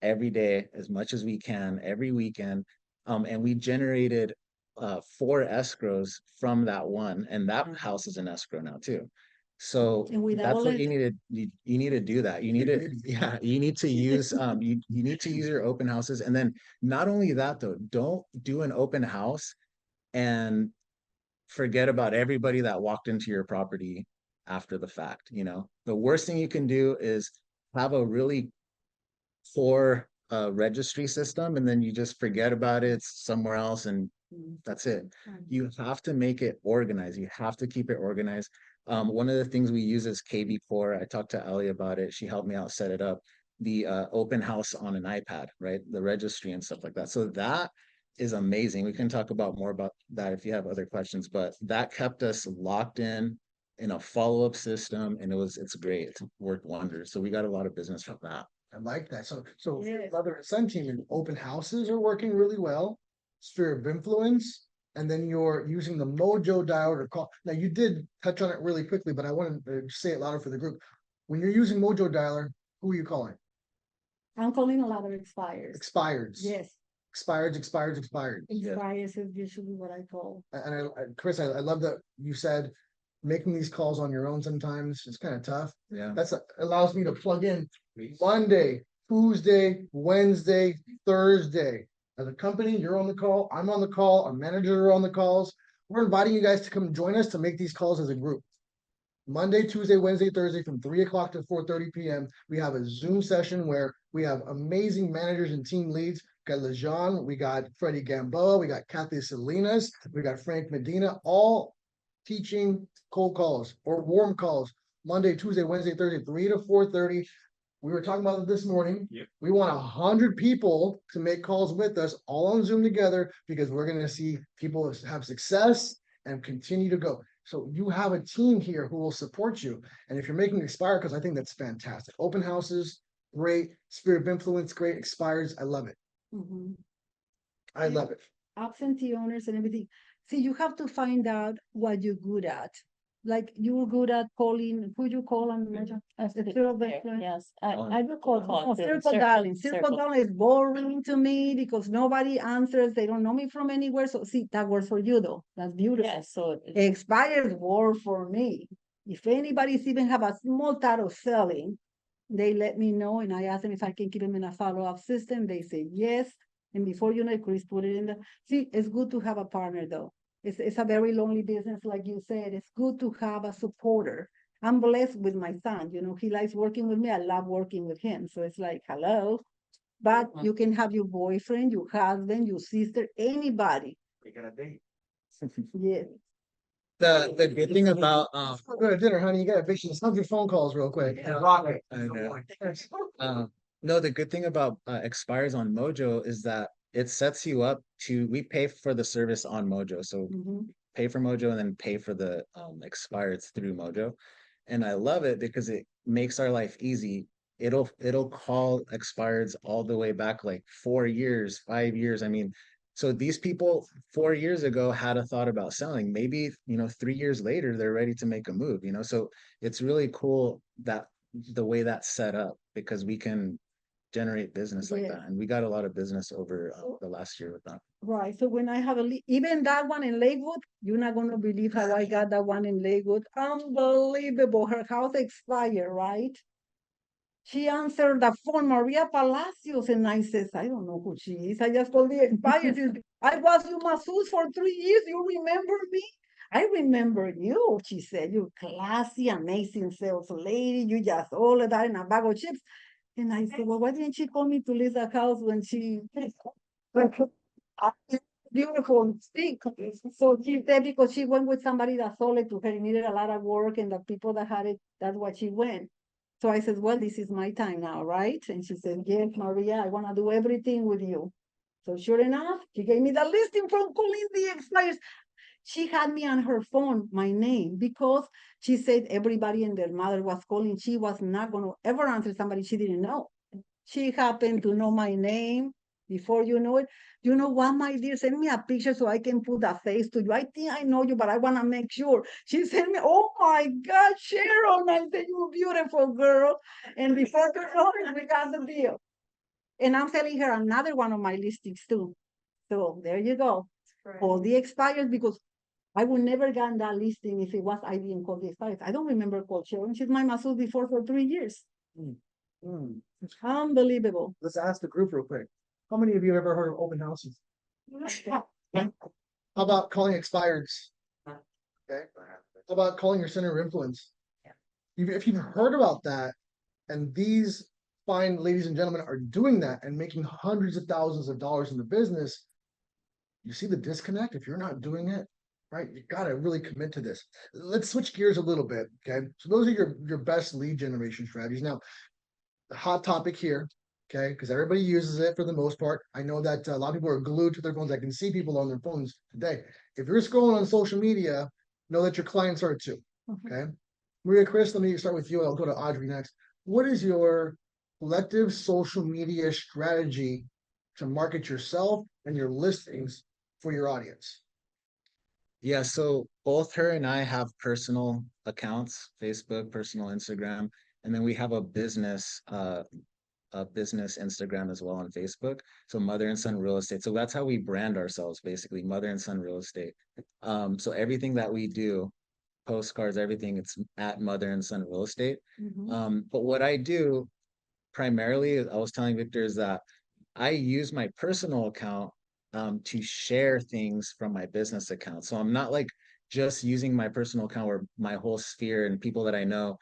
every day as much as we can every weekend. And we generated 4 escrows from that one, and that house is an escrow now too. So And we that's double what it. you need to do that. You need to yeah, you need to use you need to use your open houses. And then not only that though, don't do an open house and forget about everybody that walked into your property after the fact. The worst thing you can do is have a really for a registry system and then you just forget about it somewhere else and that's it. You have to make it organized. You have to keep it organized. One of the things we use is KB Core. I talked to Ali about it. She helped me out set it up. The open house on an iPad, right? The registry and stuff like that. So that is amazing. We can talk about more about that if you have other questions, but that kept us locked in a follow-up system and it's great. It's worked wonders. So we got a lot of business from that. I like that. So Yes. mother and son team and open houses are working really well. Sphere of influence, and then you're using the Mojo dial to call. Now you did touch on it really quickly, but I wanted to say it louder for the group. When you're using Mojo dialer, who are you calling? I'm calling a lot of expires. Expireds. Yes, Expired. expires is usually what I call. And Chris, I love that you said making these calls on your own sometimes it's kind of tough. Yeah. Allows me to plug in Monday, Tuesday, Wednesday, Thursday. As a company, you're on the call, I'm on the call, our managers are on the calls. We're inviting you guys to come join us to make these calls as a group. Monday, Tuesday, Wednesday, Thursday from 3 o'clock to 4:30 p.m. We have a Zoom session where we have amazing managers and team leads. We got Lejean, we got Freddie Gamboa, we got Kathy Salinas, we got Frank Medina, all teaching cold calls or warm calls. Monday, Tuesday, Wednesday, Thursday, 3 to 4:30. We were talking about it this morning. Yep. We want 100 people to make calls with us all on Zoom together because we're going to see people have success and continue to go. So you have a team here who will support you. And if you're making expire, because I think that's fantastic. Open houses, great. Sphere of influence, great. Expires, I love it. I love it. Absentee owners and everything. See, you have to find out what you're good at. Like you're good at calling, who you call on the field of influence? Yes, Oh, I do call. Oh, circle dialing. Circle dialing is boring to me because nobody answers. They don't know me from anywhere. So see, that works for you though. That's beautiful. Yeah, so Expires work for me. If anybody's even have a small thought of selling, they let me know and I ask them if I can keep them in a follow-up system. They say yes. And before you know it, Chris put it in the, see, it's good to have a partner though. It's a very lonely business, like you said. It's good to have a supporter. I'm blessed with my son. He likes working with me. I love working with him. So it's like, hello. But you can have your boyfriend, your husband, your sister, anybody. We got a date. Yes. The good thing about Go to dinner, honey. You got to fix some of your phone calls real quick. Yeah, rock it. I know. No, the good thing about expires on Mojo is that it sets you up we pay for the service on Mojo. So pay for Mojo and then pay for the expireds through Mojo. And I love it because it makes our life easy. It'll call expireds all the way back like 4 years, 5 years. I mean, so these people 4 years ago had a thought about selling. Maybe, 3 years later, they're ready to make a move, so it's really cool that the way that's set up because we can generate business like Yes. that. And we got a lot of business over the last year with that. Right, so when I have even that one in Lakewood, you're not gonna believe how I got that one in Lakewood. Unbelievable, her house expired, right? She answered the phone, Maria Palacios, and I says, I don't know who she is. I just told the expired. I was your masseuse for 3 years. You remember me? I remember you, she said. You're classy, amazing sales lady. You just all of that in a bag of chips. And I said, well, why didn't she call me to list the house when she beautiful speak? So she said because she went with somebody that sold it to her, it needed a lot of work, and the people that had it, that's what she went. So I said, well, this is my time now, right? And she said, yes, Maria, I want to do everything with you. So sure enough, she gave me the listing from calling the expires. She had me on her phone, my name, because she said everybody and their mother was calling. She was not going to ever answer somebody she didn't know. She happened to know my name before you know it. You know what, my dear? Send me a picture so I can put a face to you. I think I know you, but I want to make sure. She sent me, oh my God, Sharon. I said, you're a beautiful girl. And before you know it, we got the deal. And I'm telling her another one of my listings too. So there you go. All the expired because I would never gotten that listing if it was I didn't call the expired. I don't remember call Sharon. She's my masseuse before for 3 years. Hmm. Unbelievable. Let's ask the group real quick. How many of you have ever heard of open houses? How about calling expireds? Okay. How about calling your center of influence? If you've heard about that, and these fine ladies and gentlemen are doing that and making hundreds of thousands of dollars in the business, you see the disconnect? If you're not doing it, right, you gotta really commit to this. Let's switch gears a little bit, okay? So those are your best lead generation strategies. Now, the hot topic here, okay, because everybody uses it for the most part. I know that a lot of people are glued to their phones. I can see people on their phones today. If you're scrolling on social media, know that your clients are too, okay? Maria, Chris, let me start with you. I'll go to Audrey next. What is your collective social media strategy to market yourself and your listings for your audience? Yeah, so both her and I have personal accounts, Facebook, personal Instagram, and then we have a business Instagram as well on Facebook. So Mother and Son Real Estate. So that's how we brand ourselves, basically, Mother and Son Real Estate. So everything that we do, postcards, everything, it's at Mother and Son Real Estate. But what I do primarily, I was telling Victor, is that I use my personal account to share things from my business account. So I'm not like just using my personal account where my whole sphere and people that I know,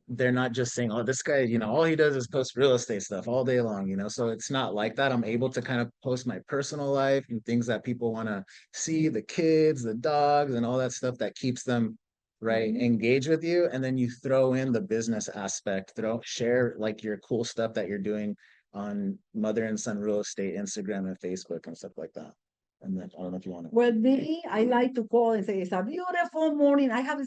they're not just saying, oh, this guy, all he does is post real estate stuff all day long, so it's not like that. I'm able to kind of post my personal life and things that people want to see, the kids, the dogs, and all that stuff that keeps them right engage with you. And then you throw in the business aspect, share like your cool stuff that you're doing on Mother and Son Real Estate, Instagram and Facebook and stuff like that. And then I don't know if you want to. Well, me, I like to call and say, it's a beautiful morning. I have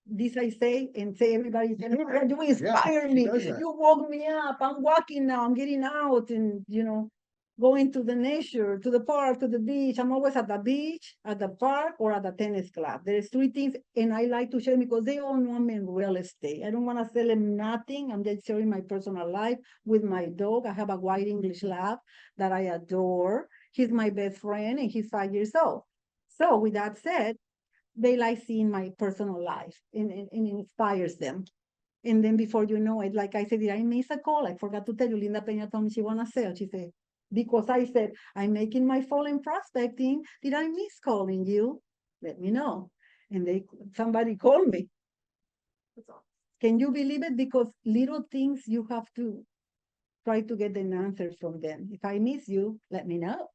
this I say and say everybody, you inspire me. You woke me up. I'm walking now. I'm getting out and going to the nature, to the park, to the beach. I'm always at the beach, at the park, or at the tennis club. There's 3 things, and I like to share because they all know I'm in real estate. I don't want to sell them nothing. I'm just sharing my personal life with my dog. I have a white English lab that I adore. He's my best friend, and he's 5 years old. So with that said, they like seeing my personal life, and it inspires them. And then before you know it, like I said, did I miss a call? I forgot to tell you, Linda Peña told me she want to sell. She said, because I said, I'm making my fall in prospecting. Did I miss calling you? Let me know. And somebody called me. Can you believe it? Because little things you have to try to get an answer from them. If I miss you, let me know.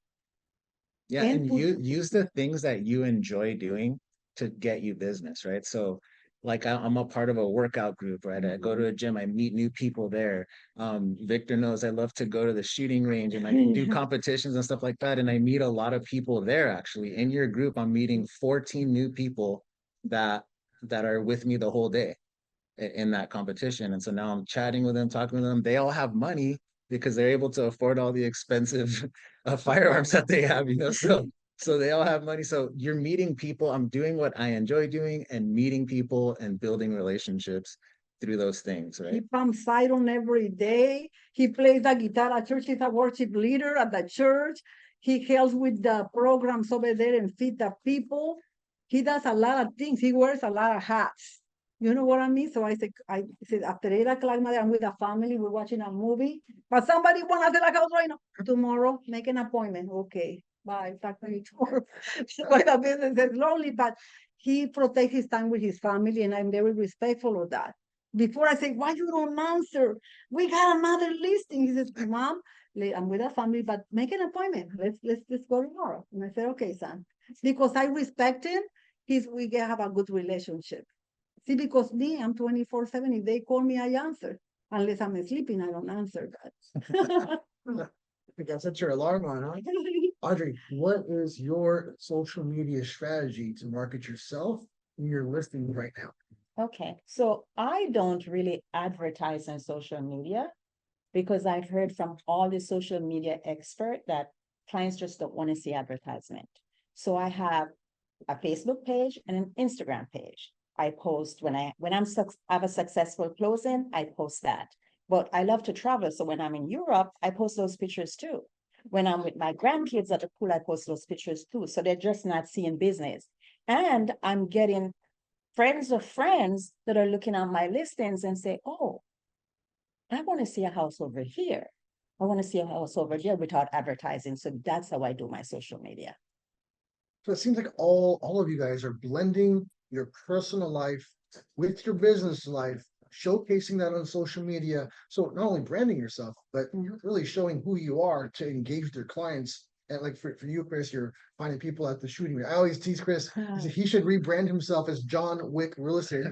Yeah, and you use the things that you enjoy doing to get you business, right? So like I'm a part of a workout group, right? I go to a gym, I meet new people there. Victor knows I love to go to the shooting range and I do competitions and stuff like that. And I meet a lot of people there actually. In your group, I'm meeting 14 new people that are with me the whole day in that competition. And so now I'm chatting with them, talking with them. They all have money because they're able to afford all the expensive firearms that they have, so they all have money. So you're meeting people. I'm doing what I enjoy doing and meeting people and building relationships. through those things, He right? pumps iron every day. He plays the guitar at church. He's a worship leader at the church. He helps with the programs over there and feed the people. He does a lot of things. He wears a lot of hats. You know what I mean? So I said after 8 o'clock, I'm with the family, we're watching a movie. But somebody wanna hacer la house right now. Tomorrow, make an appointment. Okay, bye. Talk to you tomorrow. Why the business is lonely, but he protects his time with his family, and I'm very respectful of that. Before I say, why you don't answer? We got another listing. He says, Mom, I'm with a family, but make an appointment. Let's go tomorrow. And I said, okay, son. Because I respect him, we can have a good relationship. See, because me, I'm 24/7. If they call me, I answer. Unless I'm sleeping, I don't answer that. I think I set your alarm on, huh? Audrey, what is your social media strategy to market yourself and your listing right now? Okay, so I don't really advertise on social media because I've heard from all the social media experts that clients just don't want to see advertisement. So I have a Facebook page and an Instagram page. I post when I have a successful closing, I post that. But I love to travel, so when I'm in Europe, I post those pictures too. When I'm with my grandkids at the pool, I post those pictures too. So they're just not seeing business. And I'm getting friends of friends that are looking at my listings and say, oh, I want to see a house over here. I want to see a house over there without advertising. So that's how I do my social media. So it seems like all of you guys are blending your personal life with your business life, showcasing that on social media. So not only branding yourself, but really showing who you are to engage with your clients. And like for you, Chris, you're finding people at the shooting. I always tease Chris, he should rebrand himself as John Wick Real Estate.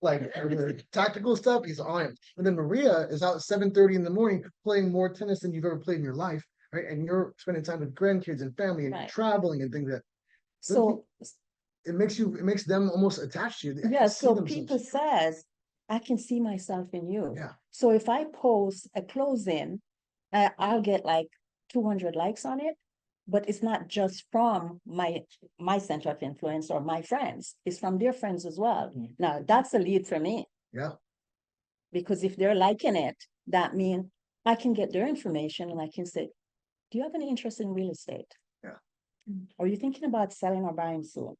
Like the tactical stuff, he's on it. And then Maria is out at 7:30 in the morning playing more tennis than you've ever played in your life, right? And you're spending time with grandkids and family and Right. traveling and things that So it makes them almost attached to you. They yeah, see so themselves. people says, I can see myself in you. Yeah. So if I post a closing, I'll get like 200 likes on it, but it's not just from my center of influence or my friends. It's from their friends as well. Now that's a lead for me. Yeah. Because if they're liking it, that means I can get their information and I can say, do you have any interest in real estate? Yeah. Are you thinking about selling or buying soon?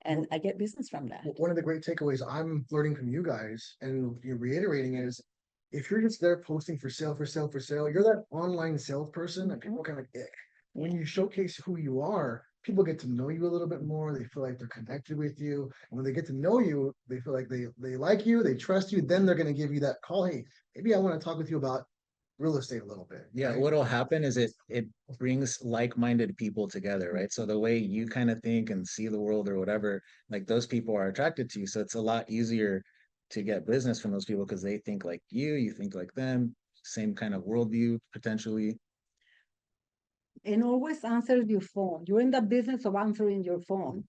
And I get business from that. One of the great takeaways I'm learning from you guys and you're reiterating is if you're just there posting for sale, you're that online salesperson and people kind of like, when you showcase who you are, people get to know you a little bit more. They feel like they're connected with you. And when they get to know you, they feel like they like you, they trust you. Then they're going to give you that call. Hey, maybe I want to talk with you about real estate a little bit. Yeah, right? what'll happen is it brings like-minded people together, right? So the way you kind of think and see the world or whatever, like those people are attracted to you. So it's a lot easier to get business from those people because they think like you think like them, same kind of worldview potentially. And always answer your phone. You're in the business of answering your phone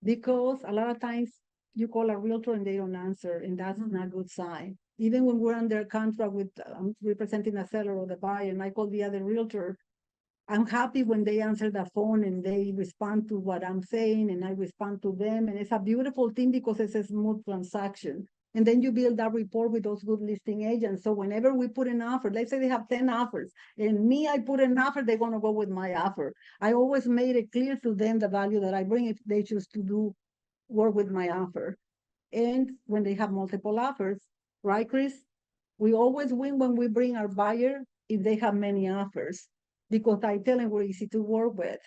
because a lot of times you call a realtor and they don't answer, and that's not a good sign. Even when we're under contract with representing the seller or the buyer, and I call the other realtor, I'm happy when they answer the phone and they respond to what I'm saying and I respond to them. And it's a beautiful thing because it's a smooth transaction. And then you build that rapport with those good listing agents. So whenever we put an offer, let's say they have 10 offers and me, I put an offer, they're going to go with my offer. I always made it clear to them the value that I bring if they choose to work with my offer. And when they have multiple offers, right, Chris? We always win when we bring our buyer if they have many offers, because I tell them we're easy to work with.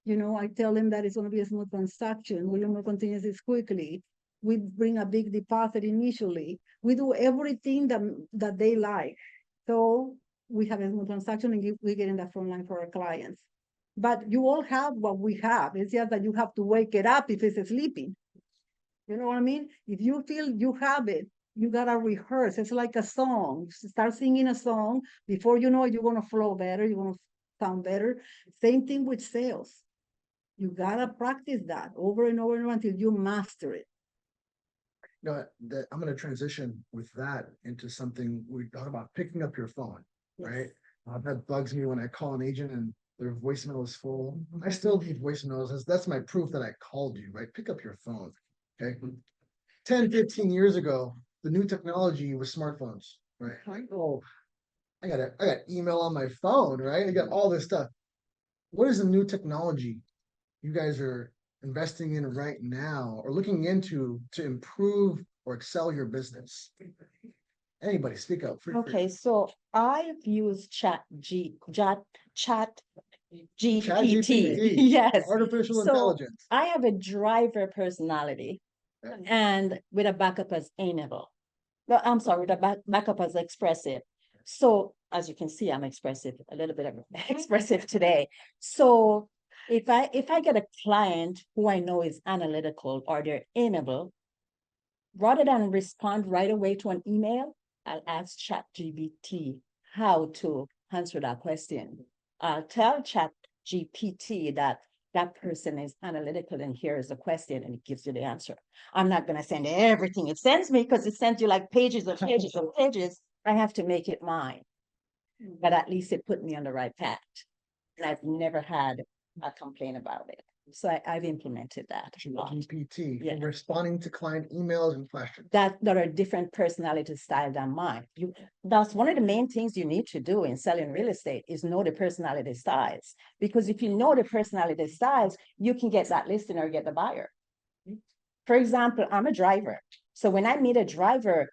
You know, I tell them that it's going to be a smooth transaction. We're going to continue this quickly. We bring a big deposit initially. We do everything that they like. So we have a smooth transaction and we get in the front line for our clients. But you all have what we have. It's just that you have to wake it up if it's sleeping. You know what I mean? If you feel you have it, you gotta rehearse. It's like a song. Start singing a song. Before you know it, you're gonna flow better. You're gonna sound better. Same thing with sales. You gotta practice that over and over and over until you master it. No, I'm going to transition with that into something we talk about picking up your phone, right? That bugs me when I call an agent and their voicemail is full. I still leave voicemails. That's my proof that I called you, right? Pick up your phone, okay? 10, 15 years ago, the new technology was smartphones, right? I got email on my phone, right? I got all this stuff. What is the new technology you guys are investing in right now or looking into to improve or excel your business? Anybody speak up. Okay, so I've used chat GPT. Yes. Artificial So intelligence. I have a driver personality and with a backup as amiable. No, I'm sorry, with a backup as expressive. So as you can see, I'm expressive, a little bit of expressive today. So if I get a client who I know is analytical or they're amiable, rather than respond right away to an email, I'll ask ChatGPT how to answer that question. I'll tell ChatGPT that that person is analytical and here is the question and it gives you the answer. I'm not going to send everything it sends me because it sends you like pages and pages and pages. I have to make it mine. But at least it put me on the right path. And I've never had a complaint about it. So I've implemented that. GPT, Yeah. responding to client emails and questions. That are a different personality style than mine. That's one of the main things you need to do in selling real estate is know the personality styles. Because if you know the personality styles, you can get that listing or get the buyer. For example, I'm a driver. So when I meet a driver,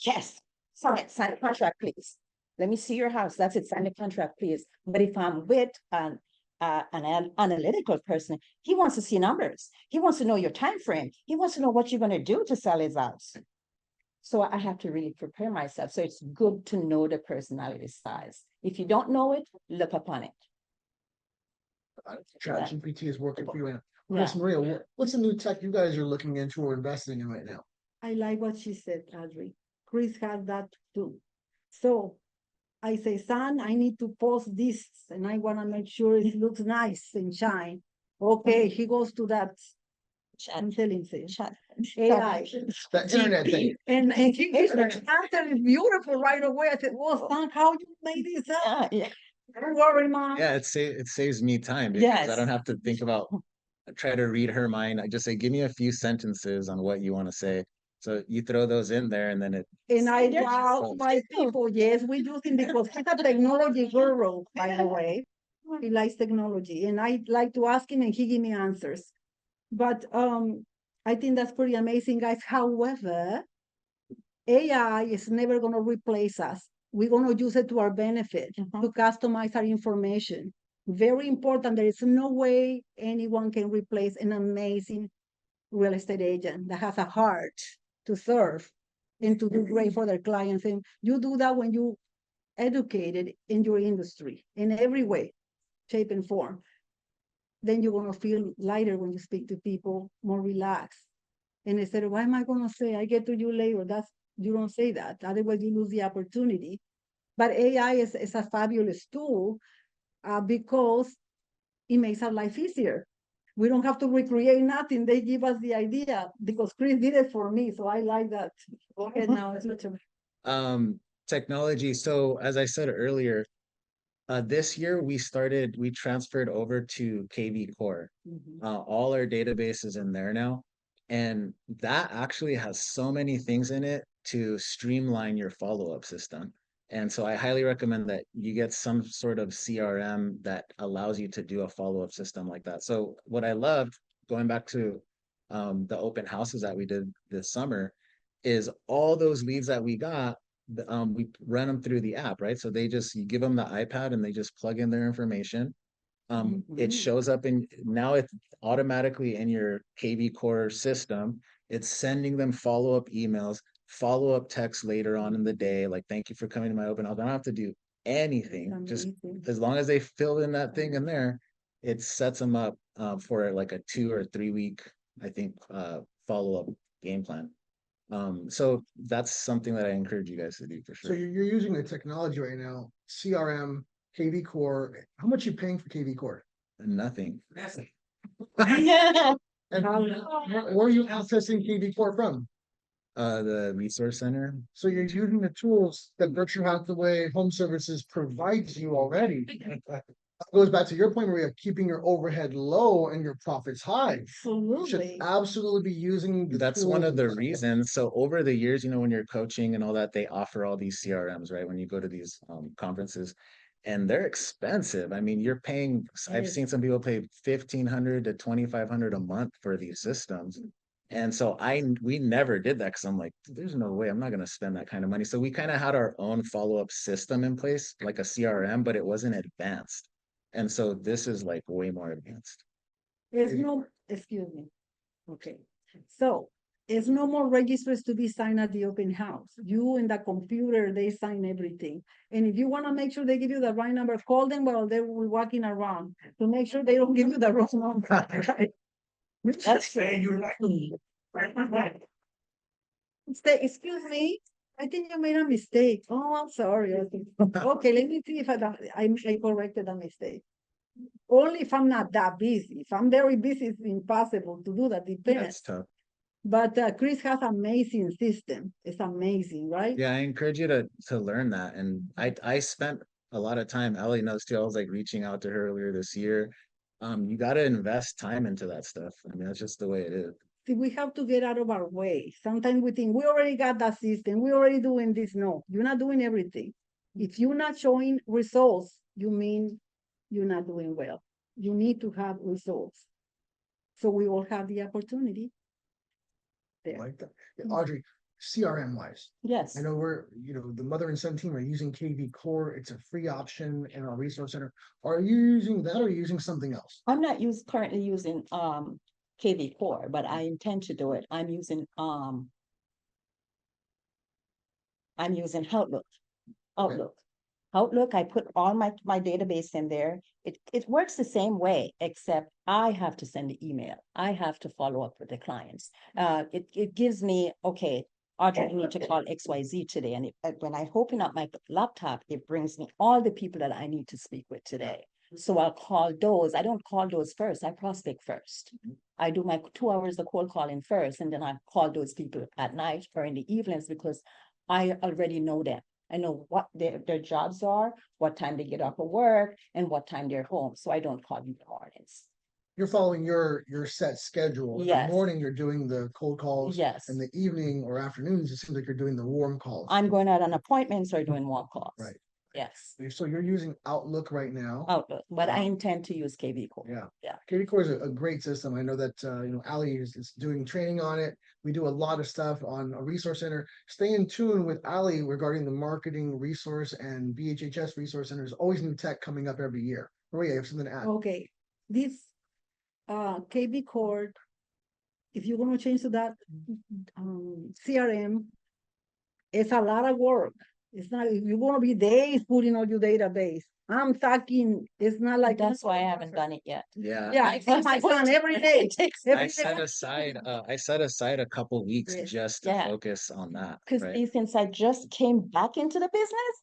yes, sign the contract, please. Let me see your house. That's it. Sign the contract, please. But if I'm with an analytical person, he wants to see numbers. He wants to know your time frame. He wants to know what you're going to do to sell his house. So I have to really prepare myself. So it's good to know the personality styles. If you don't know it, look upon it. ChatGPT is working for you right now. Yeah. Miss Maria, what's the new tech you guys are looking into or investing in right now? I like what she said, Audrey. Chris has that too. So I say, son, I need to post this and I want to make sure it looks nice and shine. Okay, he goes to that. I'm telling you, AI. The internet thing. And he gives the answer is beautiful right away. I said, well, son, how you made this up? Yeah. Don't worry, mom. Yeah, it saves me time because I Yes. don't have to think about try to read her mind. I just say, give me a few sentences on what you want to say. So you throw those in there and then it And I They're tell just- my people, yes, we use him because he's a technology guru, by the way. He likes technology and I like to ask him and he give me answers. But I think that's pretty amazing, guys. However, AI is never going to replace us. We're going to use it to our benefit to customize our information. Very important. There is no way anyone can replace an amazing real estate agent that has a heart to serve and to do great for their clients. And you do that when you educated in your industry in every way, shape, and form. Then you're going to feel lighter when you speak to people, more relaxed. And instead of, why am I going to say, I get to you later? You don't say that. Otherwise, you lose the opportunity. But AI is a fabulous tool because it makes our life easier. We don't have to recreate nothing. They give us the idea because Chris did it for me. So I like that. Go ahead now. It's your turn. Technology. So as I said earlier, this year we transferred over to KV Core. All our database is in there now. And that actually has so many things in it to streamline your follow-up system. And so I highly recommend that you get some sort of CRM that allows you to do a follow-up system like that. So what I loved, going back to the open houses that we did this summer, is all those leads that we got, we run them through the app, right? So you give them the iPad and they just plug in their information. It shows up now it's automatically in your KV Core system. It's sending them follow-up emails, follow-up texts later on in the day, like, thank you for coming to my open house. I don't have to do anything. Just as long as they fill in that thing in there, it sets them up for like a 2 or 3 week, I think, follow-up game plan. So that's something that I encourage you guys to do for So sure. you're using the technology right now, CRM, KV Core. How much you paying for KV Core? Nothing. And where are you accessing KV Core from? The resource center. So you're using the tools that Berkshire Hathaway HomeServices provides you already. Goes back to your point, Maria, keeping your overhead low and your profits high. You should Absolutely. absolutely be using the That's one of tools. the reasons. So over the years, when you're coaching and all that, they offer all these CRMs, right? When you go to these conferences, and they're expensive. I mean, you're paying, I've Yes. seen some people pay 1,500 to 2,500 a month for these systems. And so we never did that because I'm like, there's no way I'm not going to spend that kind of money. So we kind of had our own follow-up system in place, like a CRM, but it wasn't advanced. And so this is like way more advanced. There's no, excuse me. Okay, so it's no more registers to be signed at the open house. You and the computer, they sign everything. And if you want to make sure they give you the right number, call them while they're walking around to make sure they don't give you the wrong number. Right? That's fair. You're right. Excuse me. I think you made a mistake. Oh, I'm sorry. Okay, let me see if I corrected a mistake. Only if I'm not that busy. If I'm very busy, it's impossible to do that. That's Depends. tough. But Chris has amazing system. It's amazing, right? Yeah, I encourage you to learn that. And I spent a lot of time, Ellie knows too, I was like reaching out to her earlier this year. You got to invest time into that stuff. I mean, that's just the way it is. See, we have to get out of our way. Sometimes we think we already got that system. We're already doing this. No, you're not doing everything. If you're not showing results, you mean you're not doing well. You need to have results. So we all have the opportunity. There. Like that. Yeah, Audrey, CRM wise, Yes. I know the mother and son team are using KV Core. It's a free option in our resource center. Are you using that or are you using something else? I'm not currently using KV Core, but I intend to do it. I'm using Outlook. Outlook, I put all my database in there. It works the same way, except I have to send the email. I have to follow up with the clients. It gives me, okay, Audrey, you need to call XYZ today. And when I open up my laptop, it brings me all the people that I need to speak with today. So I'll call those. I don't call those first. I prospect first. I do my 2 hours of cold calling first, and then I call those people at night or in the evenings because I already know them. I know what their jobs are, what time they get off of work, and what time they're home. So I don't call in the mornings. You're following your set schedule. In Yes. the morning, you're doing the cold calls. Yes. In the evening or afternoons, it seems like you're doing the warm calls. I'm going out on appointments or doing warm calls. Right. Yes. So you're using Outlook right now. Outlook, but I intend to use KV Core. Yeah. Yeah. KV Core is a great system. I know that Ali is doing training on it. We do a lot of stuff on a resource center. Stay in tune with Ali regarding the marketing resource and BHHS resource center. There's always new tech coming up every year. Maria, you have something to add? Okay, this KB Core, if you're gonna change to that CRM, it's a lot of work. It's not, you're gonna be days putting on your database. I'm talking, it's not like. That's why I haven't done it yet. Yeah. Yeah, I take my son every day. I set aside a couple weeks Yes. just to Yeah. focus on that. Because Right. since I just came back into the business,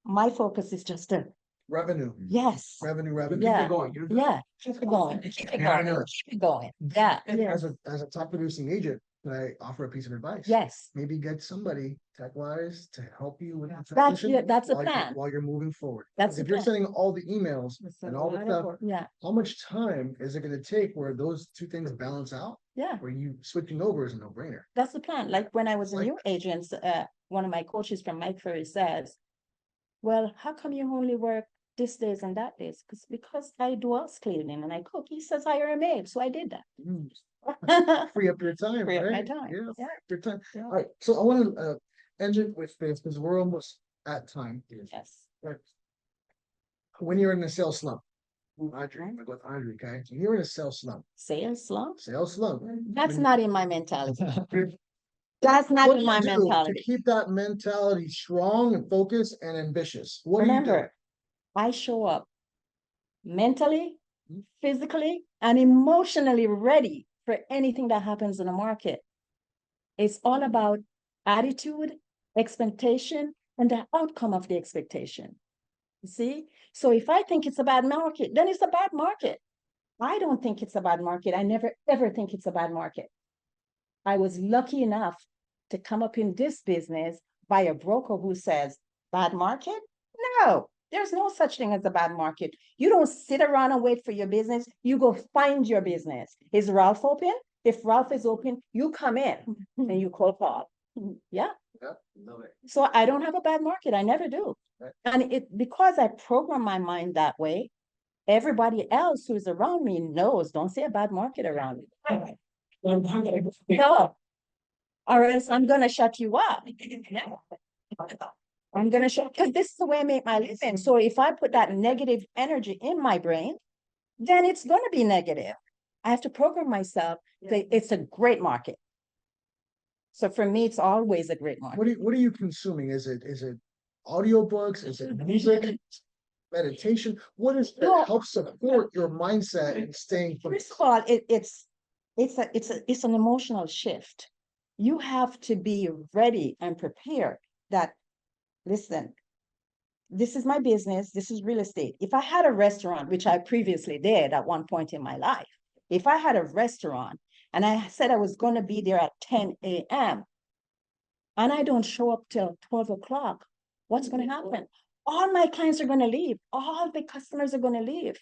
my focus is just to, Revenue. yes, Revenue. Yeah. Keep it going. yeah, keep it going, keep it Yeah, I going, know. keep it going. Yeah, As a top producing agent, can I offer a piece of advice? yes. Maybe get somebody tech-wise to help you with the That's transition that's a while you're- plan. while you're moving forward. That's If the you're plan. sending all the emails It's a and all the lot of stuff, work. Yeah, how much time is it gonna take where those two things balance out? yeah. Where you switching over is a no-brainer. That's the plan. Like when I was a Like- new agent, one of my coaches from Mike Ferry says, well, how come you only work this days and that days? Because I do house cleaning and I cook. He says, hire a maid. So I did Mm, that. Free up your time, Free up my right? time. Yeah, Yeah. free up your time. Yeah. All right, so I wanna end it with this because we're almost at time. Yes. Right. When you're in a sales slump, Audrey, I'm gonna go with Audrey, okay? When you're in a sales slump, Sales slump? sales slump. That's when- not in my mentality. That's not What in do my you do to mentality. keep that mentality strong and focused and ambitious? What do you do? Remember, I show up mentally, physically, and emotionally ready for anything that happens in the market. It's all about attitude, expectation, and the outcome of the expectation. You see? So if I think it's a bad market, then it's a bad market. I don't think it's a bad market. I never, ever think it's a bad market. I was lucky enough to come up in this business by a broker who says, bad market? No, There's no such thing as a bad market. You don't sit around and wait for your business. You go find your business. Is Ralph open? If Ralph is open, you come in and you call Paul. Yeah. So I don't have a bad market. I never do. Right. And because I program my mind that way, everybody else who's around me knows, don't say a bad market around me. No. Or else I'm gonna shut you up. I'm gonna because this is the way I make my living. So if I put that negative energy in my brain, then it's gonna be negative. I have to program myself that it's a great market. So for me, it's always a great market. What are you consuming? Is it audiobooks? Is it music? Meditation? What is that No. helps support your mindset and staying First focused? of all, it's an emotional shift. You have to be ready and prepared that, listen, this is my business, this is real estate. If I had a restaurant, which I previously did at one point in my life, if I had a restaurant and I said I was going to be there at 10 a.m. and I don't show up till 12 o'clock, what's going to happen? All my clients are going to leave. All the customers are going to leave.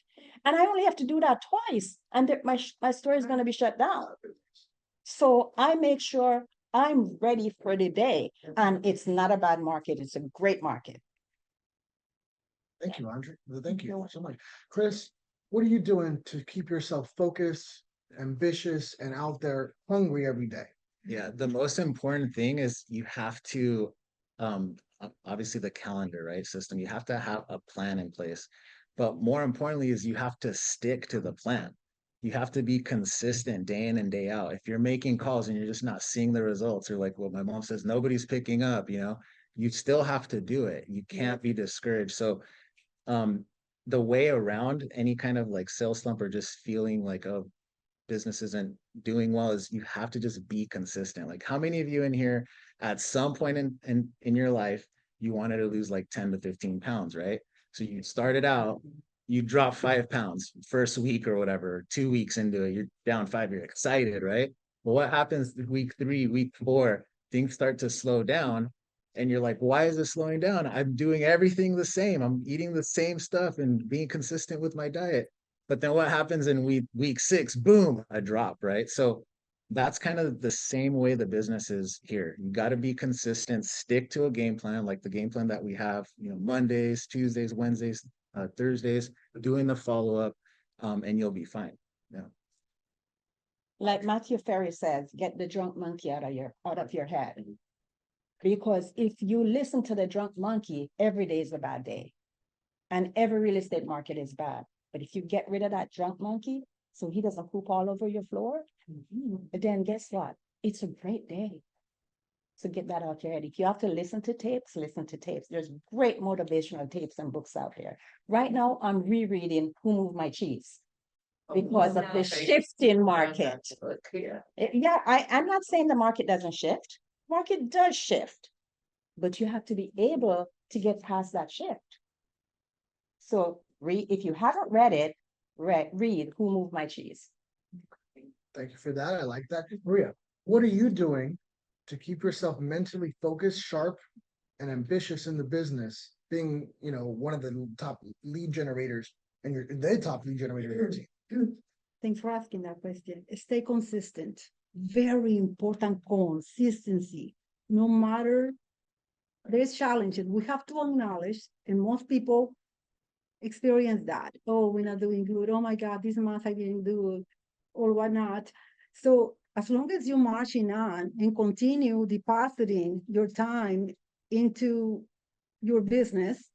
And I only have to do that twice. And my store is going to be shut down. So I make sure I'm ready for the day. And it's not a bad market. It's a great market. Thank you, Andre. Thank you so much. Chris, what are you doing to keep yourself focused, ambitious, and out there hungry every day? Yeah, the most important thing is you have to obviously the calendar, right, system. You have to have a plan in place. But more importantly is you have to stick to the plan. You have to be consistent day in and day out. If you're making calls and you're just not seeing the results, or like what my mom says, nobody's picking up, you still have to do it. You can't be discouraged. So the way around any kind of like sales slump or just feeling like, oh, business isn't doing well is you have to just be consistent. Like how many of you in here at some point in your life you wanted to lose like 10 to 15 pounds, right? So you started out, you drop 5 pounds first week or whatever, 2 weeks into it, you're down 5, you're excited, right? Well, what happens week 3, week 4, things start to slow down and you're like, why is it slowing down? I'm doing everything the same. I'm eating the same stuff and being consistent with my diet. But then what happens in week 6? Boom, a drop, right? So that's kind of the same way the business is here. You got to be consistent, stick to a game plan, like the game plan that we have, Mondays, Tuesdays, Wednesdays, Thursdays, doing the follow-up, and you'll be fine. Yeah. Like Matthew Ferry says, get the drunk monkey out of your head. Because if you listen to the drunk monkey, every day is a bad day. And every real estate market is bad. But if you get rid of that drunk monkey, so he doesn't poop all over your floor, then guess what? It's a great day. So get that out your head. If you have to listen to tapes, listen to tapes. There's great motivational tapes and books out there. Right now, I'm rereading Who Moved My Cheese because of the shifting market. Yeah, I'm not saying the market doesn't shift. Market does shift, but you have to be able to get past that shift. So if you haven't read it, read Who Moved My Cheese. Thank you for that. I like that. Maria, what are you doing to keep yourself mentally focused, sharp, and ambitious in the business, being, one of the top lead generators and you're the top lead generator in your team? Thanks for asking that question. Stay consistent. Very important, consistency. No matter, there's challenges. We have to acknowledge, and most people experience that. Oh, we're not doing good. Oh my God, this month I didn't do it, or whatnot. So as long as you're marching on and continue depositing your time into your business,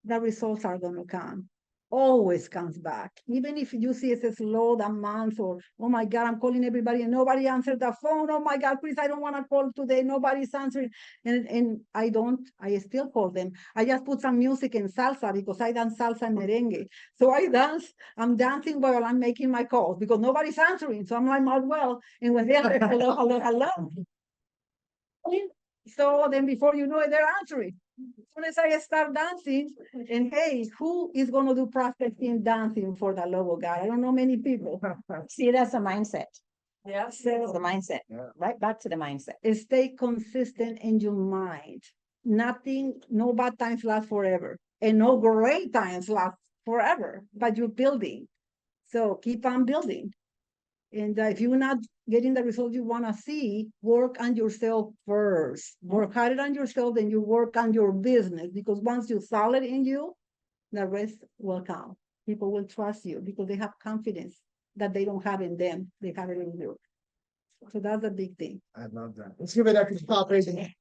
the results are going to come. Always comes back. Even if you see it's a slow that month, or oh my God, I'm calling everybody and nobody answered the phone. Oh my God, please, I don't want to call today. Nobody's answering. And I still call them. I just put some music in salsa because I dance salsa and merengue. So I'm dancing while I'm making my calls because nobody's answering. So I'm like, well, and when they're like, hello, hello, hello. So then before you know it, they're answering. As soon as I start dancing, and hey, who is going to do prospecting dancing for the logo guy? I don't know many people. See, that's a mindset. Yeah, That's the so mindset. Yeah. Right back to the mindset. stay consistent in your mind. No bad times last forever. And no great times last forever, but you're building. So keep on building. And if you're not getting the result you want to see, work on yourself first. Work harder on yourself, then you work on your business. Because once you solid in you, the rest will come. People will trust you because they have confidence that they don't have in them. They have it in you. So that's a big thing. I love that. Let's give it up to the top rating.